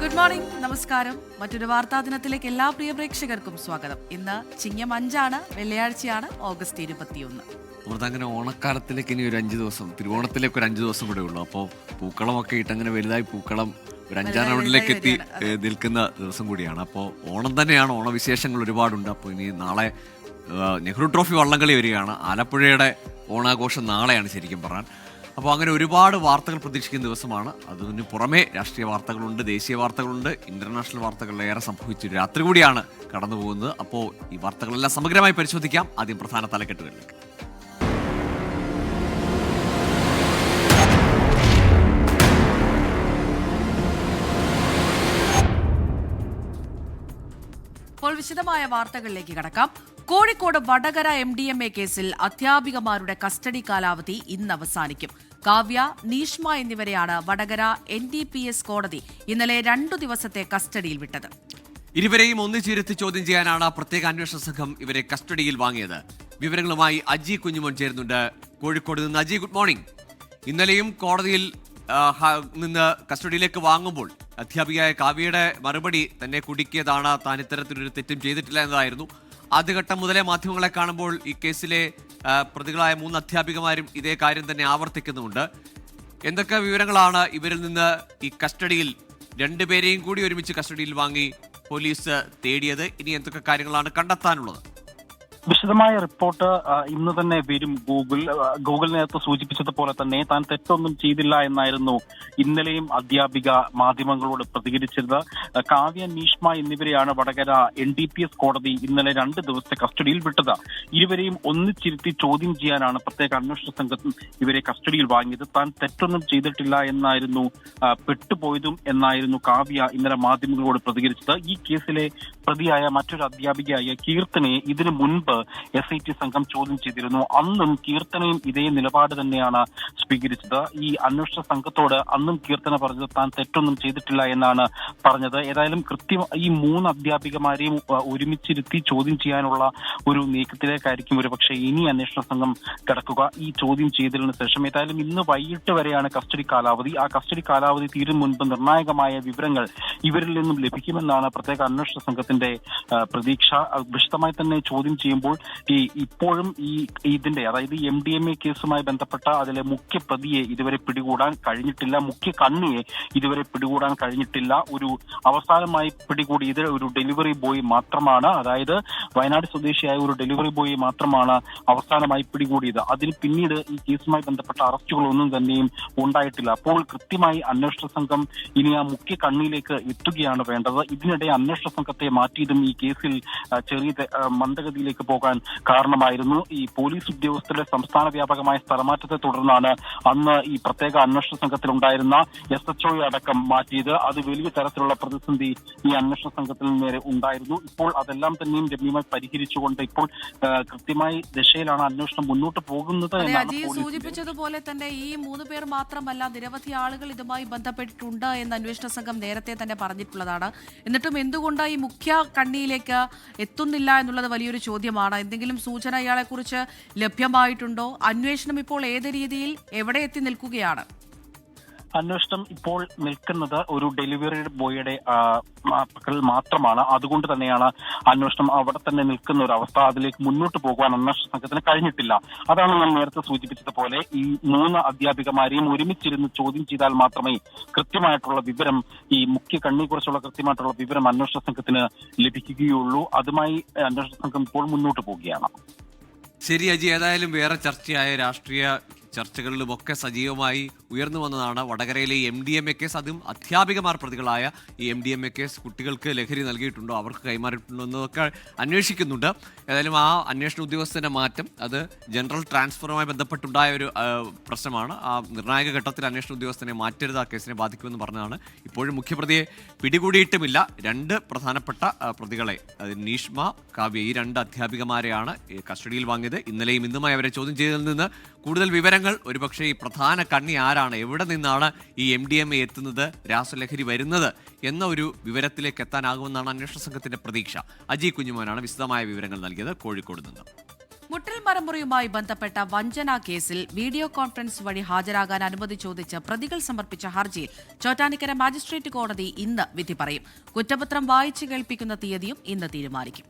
Good morning, നമസ്കാരം. മറ്റൊരു വാർത്താ ദിനത്തിലേക്ക് എല്ലാ പ്രിയ പ്രേക്ഷകർക്കും സ്വാഗതം. ഇന്ന് ചിങ്ങം 5 വെള്ളിയാഴ്ചയാണ്, ഓഗസ്റ്റ് 21. അങ്ങനെ ഓണക്കാലത്തിലേക്ക് ഇനി ഒരു 5 ദിവസം, തിരുവോണത്തിലേക്ക് ഒരു 5 ദിവസം കൂടെ ഉള്ളൂ. അപ്പോൾ പൂക്കളമൊക്കെ ഇട്ട് അങ്ങനെ വലുതായി പൂക്കളം ഒരു 5-ആം റൗണ്ടിലേക്ക് എത്തി നിൽക്കുന്ന ദിവസം കൂടിയാണ്. അപ്പോൾ ഓണം തന്നെയാണ്, ഓണവിശേഷങ്ങൾ ഒരുപാടുണ്ട്. അപ്പോൾ ഇനി നാളെ നെഹ്റു ട്രോഫി വള്ളംകളി വരികയാണ്. ആലപ്പുഴയുടെ ഓണാഘോഷം നാളെയാണ് ശരിക്കും പറഞ്ഞാൽ. അപ്പോൾ അങ്ങനെ ഒരുപാട് വാർത്തകൾ പ്രതീക്ഷിക്കുന്ന ദിവസമാണ്. അതിന് പുറമെ രാഷ്ട്രീയ വാർത്തകളുണ്ട്, ദേശീയ വാർത്തകളുണ്ട്, ഇന്റർനാഷണൽ വാർത്തകളിൽ ഏറെ സംഭവിച്ചൊരു രാത്രി കൂടിയാണ് കടന്നു പോകുന്നത്. അപ്പോൾ ഈ വാർത്തകളെല്ലാം സമഗ്രമായി പരിശോധിക്കാം. ആദ്യം പ്രധാന തലക്കെട്ടുകളിലേക്ക്. ഇപ്പോൾ വിശദമായ വാർത്തകളിലേക്ക് കടക്കാം. കോഴിക്കോട് വടകര MDMA കേസിൽ അധ്യാപികമാരുടെ കസ്റ്റഡി കാലാവധി ഇന്ന് അവസാനിക്കും. കാവ്യ, നീഷ്മ എന്നിവരെയാണ് വടകര NDPS കോടതി ഇന്നലെ 2 ദിവസത്തെ കസ്റ്റഡിയിൽ വിട്ടത്. ഇരുവരെയും ഒന്നിച്ചിരുത്തി ചോദ്യം ചെയ്യാനാണ് പ്രത്യേക അന്വേഷണ സംഘം ഇവരെ കസ്റ്റഡിയിൽ വാങ്ങിയത്. വിവരങ്ങളുമായി അജി കുഞ്ഞുമോൻ ചേരുന്നുണ്ട് കോഴിക്കോട് നിന്ന്. Aji, good morning. ഇന്നലെയും കോടതിയിൽ നിന്ന് കസ്റ്റഡിയിലേക്ക് വാങ്ങുമ്പോൾ അധ്യാപികയായ കാവ്യയുടെ മറുപടി തന്നെ കുടുക്കിയതാണ്. താൻ ഇത്തരത്തിലൊരു തെറ്റും ചെയ്തിട്ടില്ല എന്നതായിരുന്നു. ആദ്യഘട്ടം മുതലേ മാധ്യമങ്ങളെ കാണുമ്പോൾ ഈ കേസിലെ പ്രതികളായ 3 അധ്യാപികമാരും ഇതേ കാര്യം തന്നെ ആവർത്തിക്കുന്നുമുണ്ട്. എന്തൊക്കെ വിവരങ്ങളാണ് ഇവരിൽ നിന്ന് ഈ കസ്റ്റഡിയിൽ 2 പേരെയും കൂടി ഒരുമിച്ച് കസ്റ്റഡിയിൽ വാങ്ങി പോലീസ് തേടിയത്? ഇനി എന്തൊക്കെ കാര്യങ്ങളാണ് കണ്ടെത്താനുള്ളത്? വിശദമായ റിപ്പോർട്ട് ഇന്ന് തന്നെ വരും. ഗൂഗിൾ നേരത്തെ സൂചിപ്പിച്ചതുപോലെ തന്നെ താൻ തെറ്റൊന്നും ചെയ്തില്ല എന്നായിരുന്നു ഇന്നലെയും അധ്യാപിക മാധ്യമങ്ങളോട് പ്രതികരിച്ചത്. കാവ്യ, നീഷ്മ എന്നിവരെയാണ് വടകര NDPS കോടതി ഇന്നലെ 2 ദിവസത്തെ കസ്റ്റഡിയിൽ വിട്ടത്. ഇരുവരെയും ഒന്നിച്ചിരുത്തി ചോദ്യം ചെയ്യാനാണ് പ്രത്യേക അന്വേഷണ സംഘം ഇവരെ കസ്റ്റഡിയിൽ വാങ്ങിയത്. താൻ തെറ്റൊന്നും ചെയ്തിട്ടില്ല എന്നായിരുന്നു, പെട്ടുപോയതും എന്നായിരുന്നു കാവ്യ ഇന്നലെ മാധ്യമങ്ങളോട് പ്രതികരിച്ചത്. ഈ കേസിലെ പ്രതിയായ മറ്റൊരു അധ്യാപികയായ കീർത്തനയെ ഇതിനു മുൻപ് SIT സംഘം ചോദ്യം ചെയ്തിരുന്നു. അന്നും കീർത്തനയും ഇതേ നിലപാട് തന്നെയാണ് സ്വീകരിച്ചത്. ഈ അന്വേഷണ സംഘത്തോട് അന്നും കീർത്തന പറഞ്ഞത് താൻ തെറ്റൊന്നും ചെയ്തിട്ടില്ല എന്നാണ് പറഞ്ഞത്. ഏതായാലും ഈ 3 അധ്യാപികമാരെയും ഒരുമിച്ചിരുത്തി ചോദ്യം ചെയ്യാനുള്ള ഒരു നീക്കത്തിലേക്കായിരിക്കും ഒരുപക്ഷെ ഇനി അന്വേഷണ സംഘം കിടക്കുക ഈ ചോദ്യം ചെയ്തതിനു ശേഷം. ഏതായാലും ഇന്ന് വൈകിട്ട് വരെയാണ് കസ്റ്റഡി കാലാവധി. ആ കസ്റ്റഡി കാലാവധി തീരും മുൻപ് നിർണായകമായ വിവരങ്ങൾ ഇവരിൽ നിന്നും ലഭിക്കുമെന്നാണ് പ്രത്യേക അന്വേഷണ സംഘത്തിന്റെ പ്രതീക്ഷ. വിശദമായി തന്നെ ചോദ്യം ചെയ്യുമ്പോൾ ഇപ്പോഴും ഇതിന്റെ അതായത് MDMA കേസുമായി ബന്ധപ്പെട്ട അതിലെ മുഖ്യ പ്രതിയെ ഇതുവരെ പിടികൂടാൻ കഴിഞ്ഞിട്ടില്ല. മുഖ്യ കണ്ണിയെ ഇതുവരെ പിടികൂടാൻ കഴിഞ്ഞിട്ടില്ല. ഒരു അവസാനമായി പിടികൂടിയത് ഒരു ഡെലിവറി ബോയ് മാത്രമാണ്. അതായത് വയനാട് സ്വദേശിയായ ഒരു ഡെലിവറി ബോയ് മാത്രമാണ് അവസാനമായി പിടികൂടിയത്. അതിന് പിന്നീട് ഈ കേസുമായി ബന്ധപ്പെട്ട അറസ്റ്റുകളൊന്നും തന്നെയും ഉണ്ടായിട്ടില്ല. അപ്പോൾ കൃത്യമായി അന്വേഷണ സംഘം ഇനി ആ മുഖ്യ കണ്ണിയിലേക്ക് എത്തുകയാണ് വേണ്ടത്. ഇതിനിടെ അന്വേഷണ സംഘത്തെ മാറ്റിയതും ഈ കേസിൽ ചെറിയ മന്ദഗതിയിലേക്ക് പോകാൻ കാരണമായിരുന്നു. ഈ പോലീസ് ഉദ്യോഗസ്ഥരുടെ സംസ്ഥാന വ്യാപകമായ സ്ഥലമാറ്റത്തെ തുടർന്നാണ് അന്ന് ഈ പ്രത്യേക അന്വേഷണ സംഘത്തിലുണ്ടായിരുന്ന SHO അടക്കം മാറ്റിയത്. അത് വലിയ തരത്തിലുള്ള പ്രതിസന്ധി ഈ അന്വേഷണ സംഘത്തിൽ നേരെ ഉണ്ടായിരുന്നു. ഇപ്പോൾ അതെല്ലാം തന്നെയും രമ്യമായി പരിഹരിച്ചുകൊണ്ട് ഇപ്പോൾ കൃത്യമായി ദിശയിലാണ് അന്വേഷണം മുന്നോട്ട് പോകുന്നത് എന്നാണ് സൂചിപ്പിച്ചതുപോലെ തന്നെ ഈ 3 പേർ മാത്രമല്ല, നിരവധി ആളുകൾ ഇതുമായി ബന്ധപ്പെട്ടിട്ടുണ്ട് എന്ന് അന്വേഷണ സംഘം നേരത്തെ തന്നെ പറഞ്ഞിട്ടുള്ളതാണ്. എന്നിട്ടും എന്തുകൊണ്ട് ഈ മുഖ്യ കണ്ണിയിലേക്ക് എത്തുന്നില്ല എന്നുള്ളത് വലിയൊരു ചോദ്യമാണ്. എന്തെങ്കിലും സൂചന ഇയാളെക്കുറിച്ച് ലഭ്യമായിട്ടുണ്ടോ? അന്വേഷണം ഇപ്പോൾ ഏത് രീതിയിൽ എവിടെ എത്തി നിൽക്കുകയാണ്? അന്വേഷണം ഇപ്പോൾ നിൽക്കുന്നത് ഒരു ഡെലിവറി ബോയുടെ പക്കൽ മാത്രമാണ്. അതുകൊണ്ട് തന്നെയാണ് അന്വേഷണം അവിടെ തന്നെ നിൽക്കുന്ന ഒരു അവസ്ഥ. അതിലേക്ക് മുന്നോട്ട് പോകുവാൻ അന്വേഷണ സംഘത്തിന് കഴിഞ്ഞിട്ടില്ല. അതാണ് ഞാൻ നേരത്തെ സൂചിപ്പിച്ചതുപോലെ ഈ 3 അധ്യാപികമാരെയും ഒരുമിച്ചിരുന്ന് ചോദ്യം ചെയ്താൽ മാത്രമേ കൃത്യമായിട്ടുള്ള വിവരം, ഈ മുഖ്യ കണ്ണിയെക്കുറിച്ചുള്ള കൃത്യമായിട്ടുള്ള വിവരം അന്വേഷണ സംഘത്തിന് ലഭിക്കുകയുള്ളൂ. അതുമായി അന്വേഷണ സംഘം ഇപ്പോൾ മുന്നോട്ട് പോവുകയാണ്. ശരി അജി, ഏതായാലും വേറെ ചർച്ചയായ രാഷ്ട്രീയ ചർച്ചകളിലുമൊക്കെ സജീവമായി ഉയർന്നു വന്നതാണ് വടകരയിലെ MDMA കേസ്. അതും അധ്യാപികമാർ പ്രതികളായ ഈ MDMA കേസ് കുട്ടികൾക്ക് ലഹരി നൽകിയിട്ടുണ്ടോ, അവർക്ക് കൈമാറിയിട്ടുണ്ടോ എന്നതൊക്കെ അന്വേഷിക്കുന്നുണ്ട്. ഏതായാലും ആ അന്വേഷണ ഉദ്യോഗസ്ഥന്റെ മാറ്റം അത് ജനറൽ ട്രാൻസ്ഫറുമായി ബന്ധപ്പെട്ടുണ്ടായ ഒരു പ്രശ്നമാണ്. ആ നിർണായക ഘട്ടത്തിൽ അന്വേഷണ ഉദ്യോഗസ്ഥനെ മാറ്റരുത്, ആ കേസിനെ ബാധിക്കുമെന്ന് പറഞ്ഞതാണ്. ഇപ്പോഴും മുഖ്യപ്രതിയെ പിടികൂടിയിട്ടുമില്ല. 2 പ്രധാനപ്പെട്ട പ്രതികളെ, നീഷ്മ, കാവ്യ, ഈ 2 അധ്യാപികമാരെയാണ് കസ്റ്റഡിയിൽ വാങ്ങിയത്. ഇന്നലെയും ഇന്നുമായി അവരെ ചോദ്യം ചെയ്തതിൽ നിന്ന് കൂടുതൽ വിവരങ്ങൾ, ഒരുപക്ഷെ ഈ പ്രധാന കണ്ണി ആരാണ്, എവിടെ നിന്നാണ് ഈ MDMA എത്തുന്നത്, രാസലഹരി വരുന്നത് എന്ന ഒരു വിവരത്തിലേക്ക് എത്താനാകുമെന്നാണ് അന്വേഷണ സംഘത്തിന്റെ പ്രതീക്ഷ. അജി കുഞ്ഞുമോനാണ് വിശദമായ വിവരങ്ങൾ നൽകിയത് കോഴിക്കോട് നിന്ന്. മുട്ടൽ മരമുറിയുമായി ബന്ധപ്പെട്ട വഞ്ചന കേസിൽ വീഡിയോ കോൺഫറൻസ് വഴി ഹാജരാകാൻ അനുമതി ചോദിച്ച് പ്രതികൾ സമർപ്പിച്ച ഹർജിയിൽ ചോറ്റാനിക്കര മജിസ്ട്രേറ്റ് കോടതി ഇന്ന് വിധി പറയും. കുറ്റപത്രം വായിച്ചു കേൾപ്പിക്കുന്ന തീയതിയും ഇന്ന് തീരുമാനിക്കും.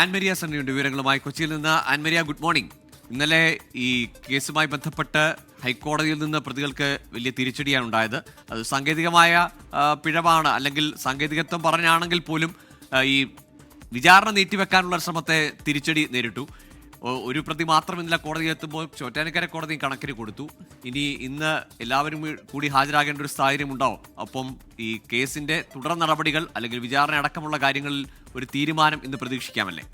ആൻമരിയ സണ്ണിയുണ്ട് വിവരങ്ങളുമായി കൊച്ചിയിൽ നിന്ന്. Ann Maria, good morning. ഇന്നലെ ഈ കേസുമായി ബന്ധപ്പെട്ട് ഹൈക്കോടതിയിൽ നിന്ന് പ്രതികൾക്ക് വലിയ തിരിച്ചടിയാണ് ഉണ്ടായത്. അത് സാങ്കേതികമായ പിഴവാണ്, അല്ലെങ്കിൽ സാങ്കേതികത്വം പറഞ്ഞാണെങ്കിൽ പോലും ഈ വിചാരണ നീട്ടിവെക്കാനുള്ള ശ്രമത്തെ തിരിച്ചടി നേരിട്ടു. ഒരു പ്രതി മാത്രം ഇന്നലെ കോടതിയിൽ എത്തുമ്പോൾ ചോറ്റാനിക്കര കോടതി കണക്കിന് കൊടുത്തു. ഇന്ന് എല്ലാവരും കൂടി ഹാജരാകേണ്ട ഒരു സാഹചര്യം ഉണ്ടാവും. അപ്പം ഈ കേസിന്റെ തുടർ നടപടികൾ അല്ലെങ്കിൽ വിചാരണ അടക്കമുള്ള കാര്യങ്ങളിൽ ഒരു തീരുമാനം ഇന്ന് പ്രതീക്ഷിക്കാമല്ലേ?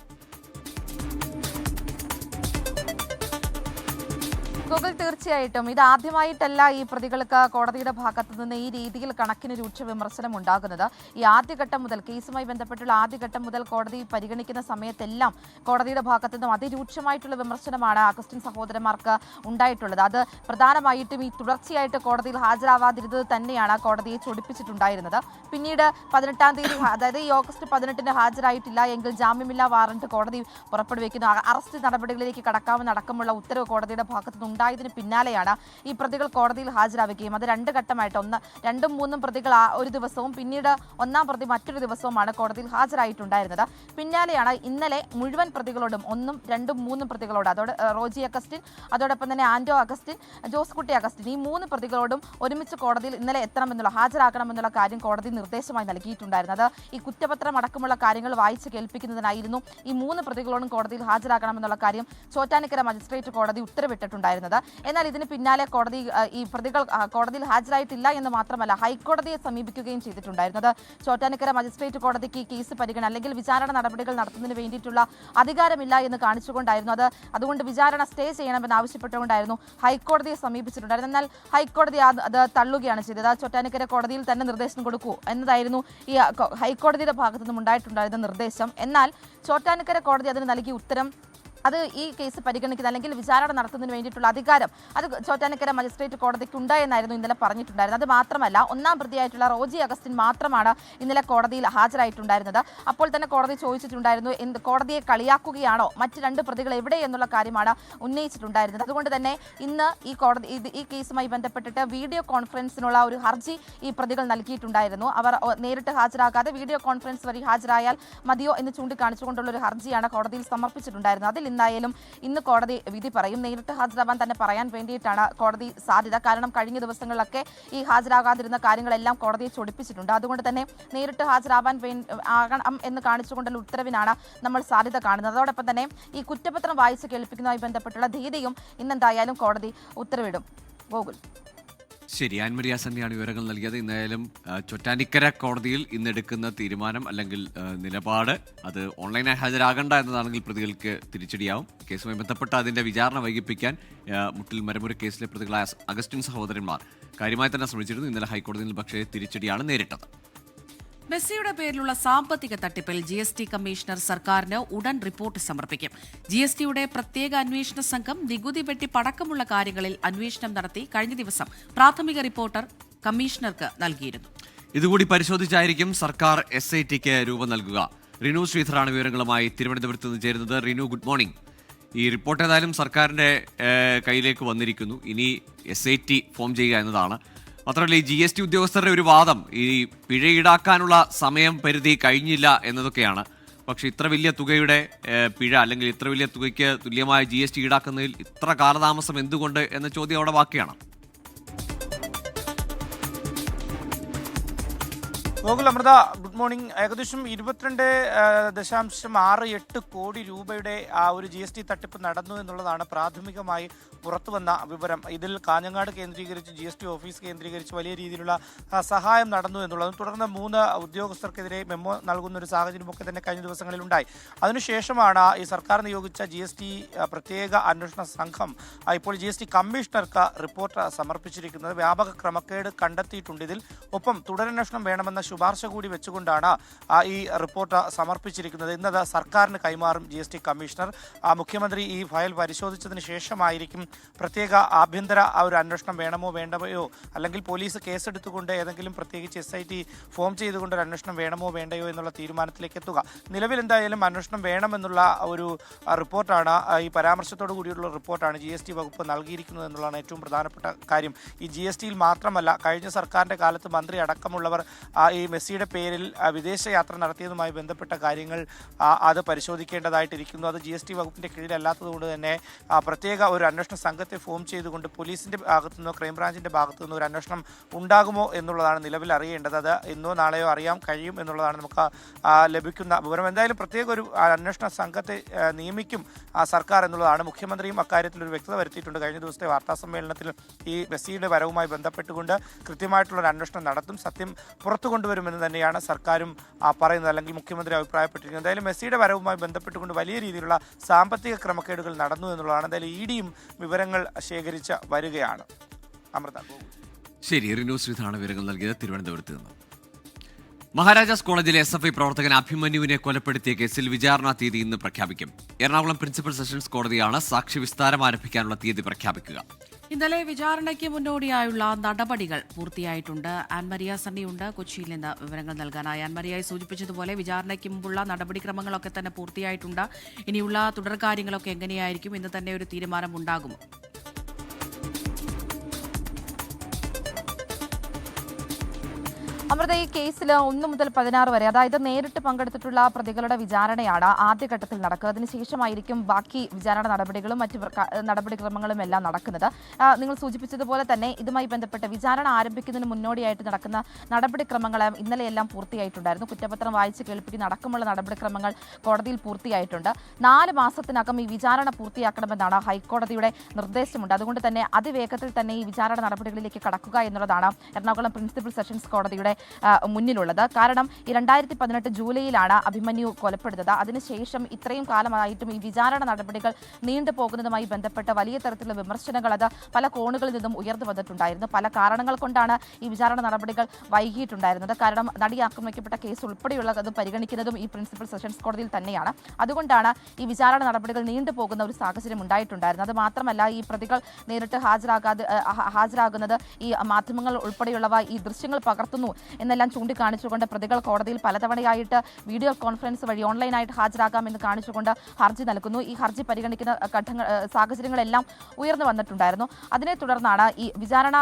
ഗൂഗിൾ തീർച്ചയായിട്ടും ഇത് ആദ്യമായിട്ടല്ല ഈ പ്രതികൾക്ക് കോടതിയുടെ ഭാഗത്തു നിന്ന് ഈ രീതിയിൽ കണക്കിന് രൂക്ഷ വിമർശനം ഉണ്ടാകുന്നത്. ഈ ആദ്യഘട്ടം മുതൽ കേസുമായി ബന്ധപ്പെട്ടുള്ള ആദ്യഘട്ടം മുതൽ കോടതി പരിഗണിക്കുന്ന സമയത്തെല്ലാം കോടതിയുടെ ഭാഗത്തു നിന്നും അതിരൂക്ഷമായിട്ടുള്ള വിമർശനമാണ് അഗസ്റ്റിൻ സഹോദരന്മാർക്ക് ഉണ്ടായിട്ടുള്ളത്. അത് പ്രധാനമായിട്ടും ഈ തുടർച്ചയായിട്ട് കോടതിയിൽ ഹാജരാവാതിരുന്നത് തന്നെയാണ് കോടതിയെ ചൊടിപ്പിച്ചിട്ടുണ്ടായിരുന്നത്. പിന്നീട് 18-ാം തീയതി, അതായത് ഈ ഓഗസ്റ്റ് 18-ന് ഹാജരായിട്ടില്ല എങ്കിൽ ജാമ്യമില്ലാ വാറന്റ് കോടതി പുറപ്പെടുവിക്കുന്നു. അറസ്റ്റ് നടപടികളിലേക്ക് കടക്കാമെന്ന് അടക്കമുള്ള ഉത്തരവ് കോടതിയുടെ ഭാഗത്തു ഉണ്ടായതിന് പിന്നാലെയാണ് ഈ പ്രതികൾ കോടതിയിൽ ഹാജരാവുകയും അത് 2 ഘട്ടമായിട്ട് 2ഉം 3ഉം പ്രതികൾ ഒരു ദിവസവും പിന്നീട് 1ാം പ്രതി മറ്റൊരു ദിവസവുമാണ് കോടതിയിൽ ഹാജരായിട്ടുണ്ടായിരുന്നത്. പിന്നാലെയാണ് ഇന്നലെ മുഴുവൻ പ്രതികളോടും 1ഉം 2ഉം 3ഉം പ്രതികളോട്, അതോടെ റോജി അഗസ്റ്റിൻ, അതോടൊപ്പം തന്നെ ആന്റോ അഗസ്റ്റിൻ, ജോസ്കുട്ടി അഗസ്റ്റിൻ, ഈ 3 പ്രതികളോടും ഒരുമിച്ച് കോടതിയിൽ ഇന്നലെ ഹാജരാക്കണമെന്നുള്ള കാര്യം കോടതി നിർദ്ദേശമായി നൽകിയിട്ടുണ്ടായിരുന്നത്. ഈ കുറ്റപത്രം അടക്കമുള്ള കാര്യങ്ങൾ വായിച്ച് കേൾപ്പിക്കുന്നതിനായിരുന്നു ഈ 3 പ്രതികളോടും കോടതിയിൽ ഹാജരാക്കണമെന്നുള്ള കാര്യം ചോറ്റാനിക്കര മജിസ്ട്രേറ്റ് കോടതി ഉത്തരവിട്ടിട്ടുണ്ടായിരുന്നത്. എന്നാൽ ഇതിന് പിന്നാലെ കോടതി ഈ പ്രതികൾ കോടതിയിൽ ഹാജരായിട്ടില്ല എന്ന് മാത്രമല്ല ഹൈക്കോടതിയെ സമീപിക്കുകയും ചെയ്തിട്ടുണ്ടായിരുന്നത്. ചോറ്റാനിക്കര മജിസ്ട്രേറ്റ് കോടതിക്ക് ഈ കേസ് പരിഗണന അല്ലെങ്കിൽ വിചാരണ നടപടികൾ നടത്തുന്നതിന് വേണ്ടിയിട്ടുള്ള അധികാരമില്ല എന്ന് കാണിച്ചുകൊണ്ടായിരുന്നു അതുകൊണ്ട് വിചാരണ സ്റ്റേ ചെയ്യണമെന്ന് ആവശ്യപ്പെട്ടുകൊണ്ടായിരുന്നു ഹൈക്കോടതിയെ സമീപിച്ചിട്ടുണ്ടായിരുന്നത്. എന്നാൽ ഹൈക്കോടതി അത് തള്ളുകയാണ് ചെയ്തത്. ചോറ്റാനിക്കര കോടതിയിൽ തന്നെ നിർദ്ദേശം കൊടുക്കൂ എന്നതായിരുന്നു ഈ ഹൈക്കോടതിയുടെ ഭാഗത്തു നിന്നും ഉണ്ടായിട്ടുണ്ടായിരുന്ന നിർദ്ദേശം. എന്നാൽ ചോറ്റാനിക്കര കോടതി അതിന് നൽകിയ ഉത്തരം അത് ഈ കേസ് പരിഗണിക്കുന്ന അല്ലെങ്കിൽ വിചാരണ നടത്തുന്നതിന് വേണ്ടിയിട്ടുള്ള അധികാരം അത് ചോറ്റാനിക്കര മജിസ്ട്രേറ്റ് കോടതിക്കുണ്ട് എന്നായിരുന്നു ഇന്നലെ പറഞ്ഞിട്ടുണ്ടായിരുന്നത്. അത് മാത്രമല്ല 1ാം പ്രതിയായിട്ടുള്ള റോജി അഗസ്റ്റിൻ മാത്രമാണ് ഇന്നലെ കോടതിയിൽ ഹാജരായിട്ടുണ്ടായിരുന്നത്. അപ്പോൾ തന്നെ കോടതി ചോദിച്ചിട്ടുണ്ടായിരുന്നു, കോടതിയെ കളിയാക്കുകയാണോ, മറ്റ് 2 പ്രതികൾ എവിടെ എന്നുള്ള കാര്യമാണ് ഉന്നയിച്ചിട്ടുണ്ടായിരുന്നത്. അതുകൊണ്ട് തന്നെ ഇന്ന് ഈ കേസുമായി ബന്ധപ്പെട്ടിട്ട് വീഡിയോ കോൺഫറൻസിനുള്ള ഒരു ഹർജി ഈ പ്രതികൾ നൽകിയിട്ടുണ്ടായിരുന്നു. അവർ നേരിട്ട് ഹാജരാകാതെ വീഡിയോ കോൺഫറൻസ് വഴി ഹാജരായാൽ മതിയോ എന്ന് ചൂണ്ടിക്കാണിച്ചുകൊണ്ടുള്ള ഒരു ഹർജിയാണ് കോടതിയിൽ സമർപ്പിച്ചിട്ടുണ്ടായിരുന്നത്. അതിൽ എന്തായാലും ഇന്ന് കോടതി വിധി പറയും. നേരിട്ട് ഹാജരാവാൻ തന്നെ പറയാൻ വേണ്ടിയിട്ടാണ് കോടതി സാധ്യത. കാരണം കഴിഞ്ഞ ദിവസങ്ങളിലൊക്കെ ഈ ഹാജരാകാതിരുന്ന കാര്യങ്ങളെല്ലാം കോടതിയെ ചൊടിപ്പിച്ചിട്ടുണ്ട്. അതുകൊണ്ട് തന്നെ നേരിട്ട് ഹാജരാവാൻ ആകണം എന്ന് കാണിച്ചുകൊണ്ടുള്ള ഉത്തരവിനാണ് നമ്മൾ സാധ്യത കാണുന്നത്. അതോടൊപ്പം തന്നെ ഈ കുറ്റപത്രം വായിച്ച് കേൾപ്പിക്കുന്നതുമായി ബന്ധപ്പെട്ടുള്ള തീയതിയും ഇന്നെന്തായാലും കോടതി ഉത്തരവിടും. ഗോകുൽ. ശരി, ആൻമരിയ സണ്ണിയാണ് വിവരങ്ങൾ നൽകിയത്. എന്തായാലും ചോറ്റാനിക്കര കോടതിയിൽ ഇന്നെടുക്കുന്ന തീരുമാനം അല്ലെങ്കിൽ നിലപാട് അത് ഓൺലൈനായി ഹാജരാകണ്ട എന്നതാണെങ്കിൽ പ്രതികൾക്ക് തിരിച്ചടിയാവും. കേസുമായി ബന്ധപ്പെട്ട് അതിന്റെ വിചാരണ വൈകിപ്പിക്കാൻ മുട്ടിൽ മരമുറി കേസിലെ പ്രതികളായ അഗസ്റ്റിൻ സഹോദരന്മാർ കാര്യമായി തന്നെ ശ്രമിച്ചിരുന്നു. ഇന്നലെ ഹൈക്കോടതിയിൽ പക്ഷേ തിരിച്ചടിയാണ് നേരിട്ടത്. മെസ്സിയുടെ പേരിലുള്ള സാമ്പത്തിക തട്ടിപ്പിൽ GST കമ്മീഷണർ സർക്കാരിന് ഉടൻ റിപ്പോർട്ട് സമർപ്പിക്കും. GSTയുടെ പ്രത്യേക അന്വേഷണ സംഘം നികുതി വെട്ടിപ്പടക്കമുള്ള കാര്യങ്ങളിൽ അന്വേഷണം നടത്തി കഴിഞ്ഞ ദിവസം പ്രാഥമിക റിപ്പോർട്ട് കമ്മീഷണർക്ക് നൽകിയിരുന്നു. ഇതുകൂടി പരിശോധിച്ചായിരിക്കും സർക്കാർ SITക്ക് രൂപം നൽകുക. റിനു ശ്രീധറാണ് വിവരങ്ങളുമായി തിരുവനന്തപുരത്ത് നിന്ന് ചേരുന്നത്. Rinu, good morning. ഈ റിപ്പോർട്ട് ഏതായാലും സർക്കാരിന്റെ കയ്യിലേക്ക് വന്നിരിക്കുന്നു. ഇനി SIT ഫോം ചെയ്യുക എന്നതാണ്. മാത്രമല്ല ഈ GST ഉദ്യോഗസ്ഥരുടെ ഒരു വാദം ഈ പിഴ ഈടാക്കാനുള്ള സമയം പരിധി കഴിഞ്ഞില്ല എന്നതൊക്കെയാണ്. പക്ഷെ ഇത്ര വലിയ തുകയുടെ പിഴ അല്ലെങ്കിൽ ഇത്ര വലിയ തുകയ്ക്ക് തുല്യമായ GST ഈടാക്കുന്നതിൽ ഇത്ര കാലതാമസം എന്തുകൊണ്ട് എന്ന ചോദ്യം അവിടെ ബാക്കിയാണ്. Gokul, Amrutha, good morning. ഏകദേശം 22.68 കോടി രൂപയുടെ ഒരു GST തട്ടിപ്പ് നടന്നു എന്നുള്ളതാണ് പ്രാഥമികമായി പുറത്തുവന്ന വിവരം. ഇതിൽ കാഞ്ഞങ്ങാട് കേന്ദ്രീകരിച്ച് GST ഓഫീസ് കേന്ദ്രീകരിച്ച് വലിയ രീതിയിലുള്ള സഹായം നടന്നു എന്നുള്ളതും തുടർന്ന് 3 ഉദ്യോഗസ്ഥർക്കെതിരെ മെമ്മോ നൽകുന്ന ഒരു സാഹചര്യമൊക്കെ തന്നെ കഴിഞ്ഞ ദിവസങ്ങളിലുണ്ടായി. അതിനുശേഷമാണ് ഈ സർക്കാർ നിയോഗിച്ച GST പ്രത്യേക അന്വേഷണ സംഘം ഇപ്പോൾ GST കമ്മീഷണർക്ക് റിപ്പോർട്ട് സമർപ്പിച്ചിരിക്കുന്നത്. വ്യാപക ക്രമക്കേട് കണ്ടെത്തിയിട്ടുണ്ട് ഇതിൽ. ഒപ്പം തുടരന്വേഷണം വേണമെന്ന ശുപാർശ കൂടി വെച്ചുകൊണ്ടാണ് ഈ റിപ്പോർട്ട് സമർപ്പിച്ചിരിക്കുന്നത്. ഇന്നത് സർക്കാരിന് കൈമാറും GST കമ്മീഷണർ. മുഖ്യമന്ത്രി ഈ ഫയൽ പരിശോധിച്ചതിന് ശേഷമായിരിക്കും പ്രത്യേക ആഭ്യന്തര ഒരു അന്വേഷണം വേണമോ വേണ്ടയോ, അല്ലെങ്കിൽ പോലീസ് കേസെടുത്തുകൊണ്ട് ഏതെങ്കിലും പ്രത്യേകിച്ച് SIT ഫോം ചെയ്തുകൊണ്ട് ഒരു അന്വേഷണം വേണമോ വേണ്ടയോ എന്നുള്ള തീരുമാനത്തിലേക്ക് എത്തുക. നിലവിൽ എന്തായാലും അന്വേഷണം വേണമെന്നുള്ള ഒരു റിപ്പോർട്ടാണ്, ഈ പരാമർശത്തോടു കൂടിയുള്ള റിപ്പോർട്ടാണ് GST വകുപ്പ് നൽകിയിരിക്കുന്നത് എന്നുള്ളതാണ് ഏറ്റവും പ്രധാനപ്പെട്ട കാര്യം. ഈ GSTയിൽ മാത്രമല്ല, കഴിഞ്ഞ സർക്കാരിൻ്റെ കാലത്ത് മന്ത്രി അടക്കമുള്ളവർ ഈ മെസ്സിയുടെ പേരിൽ വിദേശയാത്ര നടത്തിയതുമായി ബന്ധപ്പെട്ട കാര്യങ്ങൾ അത് പരിശോധിക്കേണ്ടതായിട്ടിരിക്കുന്നു. അത് GST വകുപ്പിൻ്റെ കീഴിലല്ലാത്തതുകൊണ്ട് തന്നെ പ്രത്യേക ഒരു അന്വേഷണ സംഘത്തെ ഫോം ചെയ്തുകൊണ്ട് പോലീസിൻ്റെ ഭാഗത്തു നിന്നോ ക്രൈംബ്രാഞ്ചിൻ്റെ ഭാഗത്തു നിന്നോ ഒരു അന്വേഷണം ഉണ്ടാകുമോ എന്നുള്ളതാണ് നിലവിൽ അറിയേണ്ടത്. അത് ഇന്നോ നാളെയോ അറിയാൻ കഴിയും എന്നുള്ളതാണ് നമുക്ക് ലഭിക്കുന്ന വിവരം. എന്തായാലും പ്രത്യേക ഒരു അന്വേഷണ സംഘത്തെ നിയമിക്കും സർക്കാർ എന്നുള്ളതാണ്. മുഖ്യമന്ത്രിയും അക്കാര്യത്തിൽ ഒരു വ്യക്തത വരുത്തിയിട്ടുണ്ട്. കഴിഞ്ഞ ദിവസത്തെ വാർത്താ സമ്മേളനത്തിൽ ഈ മെസ്സിയുടെ വരവുമായി ബന്ധപ്പെട്ടുകൊണ്ട് കൃത്യമായിട്ടുള്ളൊരു അന്വേഷണം നടത്തും, സത്യം പുറത്തു കൊണ്ടുവരുമെന്ന് തന്നെയാണ് സർക്കാരും പറയുന്നത്, അല്ലെങ്കിൽ മുഖ്യമന്ത്രി അഭിപ്രായപ്പെട്ടിരിക്കുന്നത്. എന്തായാലും മെസ്സിയുടെ വരവുമായി ബന്ധപ്പെട്ടുകൊണ്ട് വലിയ രീതിയിലുള്ള സാമ്പത്തിക ക്രമക്കേടുകൾ നടന്നു എന്നുള്ളതാണ്. എന്തായാലും EDയും വിവരങ്ങൾ ശേഖരിച്ച് വരികയാണ്. അമൃത. ശരി, റിനു ശ്രീധാണ് വിവരങ്ങൾ നൽകിയത് തിരുവനന്തപുരത്ത് നിന്ന്. മഹാരാജാസ് കോളേജിലെ SFI പ്രവർത്തകൻ അഭിമന്യുവിനെ കൊലപ്പെടുത്തിയ കേസിൽ വിചാരണ തീയതി ഇന്ന് പ്രഖ്യാപിക്കും. എറണാകുളം പ്രിൻസിപ്പൽ സെഷൻസ് കോടതിയാണ് സാക്ഷി വിസ്താരം ആരംഭിക്കാനുള്ള തീയതി പ്രഖ്യാപിക്കുക. ഇന്നലെ വിചാരണയ്ക്ക് മുന്നോടിയായുള്ള നടപടികൾ പൂർത്തിയായിട്ടുണ്ട്. ആൻമരിയ സണ്ണിയുണ്ട് കൊച്ചിയിൽ നിന്ന് വിവരങ്ങൾ നൽകാനായി. ആൻമരിയായി സൂചിപ്പിച്ചതുപോലെ വിചാരണയ്ക്ക് മുമ്പുള്ള നടപടിക്രമങ്ങളൊക്കെ തന്നെ പൂർത്തിയായിട്ടുണ്ട്. ഇനിയുള്ള തുടർകാര്യങ്ങളൊക്കെ എങ്ങനെയായിരിക്കും? ഇന്ന് തന്നെ ഒരു തീരുമാനമുണ്ടാകുമോ? അമൃത, ഈ കേസിൽ 1 മുതൽ 16 വരെ, അതായത് നേരിട്ട് പങ്കെടുത്തിട്ടുള്ള പ്രതികളുടെ വിചാരണയാണ് ആദ്യഘട്ടത്തിൽ നടക്കുക. അതിനുശേഷമായിരിക്കും ബാക്കി വിചാരണ നടപടികളും മറ്റ് നടപടിക്രമങ്ങളും എല്ലാം നടക്കുന്നത്. നിങ്ങൾ സൂചിപ്പിച്ചതുപോലെ തന്നെ ഇതുമായി ബന്ധപ്പെട്ട് വിചാരണ ആരംഭിക്കുന്നതിന് മുന്നോടിയായിട്ട് നടക്കുന്ന നടപടിക്രമങ്ങൾ ഇന്നലെയെല്ലാം പൂർത്തിയായിട്ടുണ്ടായിരുന്നു. കുറ്റപത്രം വായിച്ച് കേൾപ്പിക്കുന്ന അടക്കമുള്ള നടപടിക്രമങ്ങൾ കോടതിയിൽ പൂർത്തിയായിട്ടുണ്ട്. 4 മാസത്തിനകം ഈ വിചാരണ പൂർത്തിയാക്കണമെന്നാണ് ഹൈക്കോടതിയുടെ നിർദ്ദേശമുണ്ട്. അതുകൊണ്ട് തന്നെ അതിവേഗത്തിൽ തന്നെ ഈ വിചാരണ നടപടികളിലേക്ക് കടക്കുക എന്നുള്ളതാണ് എറണാകുളം പ്രിൻസിപ്പൽ സെഷൻസ് കോടതിയുടെ മുന്നിലുള്ളത്. കാരണം ഈ 2018 ജൂലൈയിലാണ് അഭിമന്യു കൊലപ്പെടുന്നത്. അതിനുശേഷം ഇത്രയും കാലമായിട്ടും ഈ വിചാരണ നടപടികൾ നീണ്ടുപോകുന്നതുമായി ബന്ധപ്പെട്ട് വലിയ തരത്തിലുള്ള വിമർശനങ്ങൾ അത് പല കോണുകളിൽ നിന്നും ഉയർന്നു വന്നിട്ടുണ്ടായിരുന്നു. പല കാരണങ്ങൾ കൊണ്ടാണ് ഈ വിചാരണ നടപടികൾ വൈകിയിട്ടുണ്ടായിരുന്നത്. കാരണം നടി ആക്രമിക്കപ്പെട്ട കേസ് ഉൾപ്പെടെയുള്ളത് പരിഗണിക്കുന്നതും ഈ പ്രിൻസിപ്പൽ സെഷൻസ് കോടതിയിൽ തന്നെയാണ്. അതുകൊണ്ടാണ് ഈ വിചാരണ നടപടികൾ നീണ്ടുപോകുന്ന ഒരു സാഹചര്യം ഉണ്ടായിട്ടുണ്ടായിരുന്നത്. അത് മാത്രമല്ല, ഈ പ്രതികൾ നേരിട്ട് ഹാജരാകുന്നത് ഈ മാധ്യമങ്ങൾ ഉൾപ്പെടെയുള്ളവ ഈ ദൃശ്യങ്ങൾ പകർത്തുന്നു എന്നെല്ലാം ചൂണ്ടിക്കാണിച്ചുകൊണ്ട് പ്രതികൾ കോടതിയിൽ പലതവണയായിട്ട് വീഡിയോ കോൺഫറൻസ് വഴി ഓൺലൈനായിട്ട് ഹാജരാകാമെന്ന് കാണിച്ചുകൊണ്ട് ഹർജി നൽകുന്നു. ഈ ഹർജി പരിഗണിക്കുന്ന സാഹചര്യങ്ങളെല്ലാം ഉയർന്നു വന്നിട്ടുണ്ടായിരുന്നു. അതിനെ തുടർന്നാണ് ഈ വിചാരണ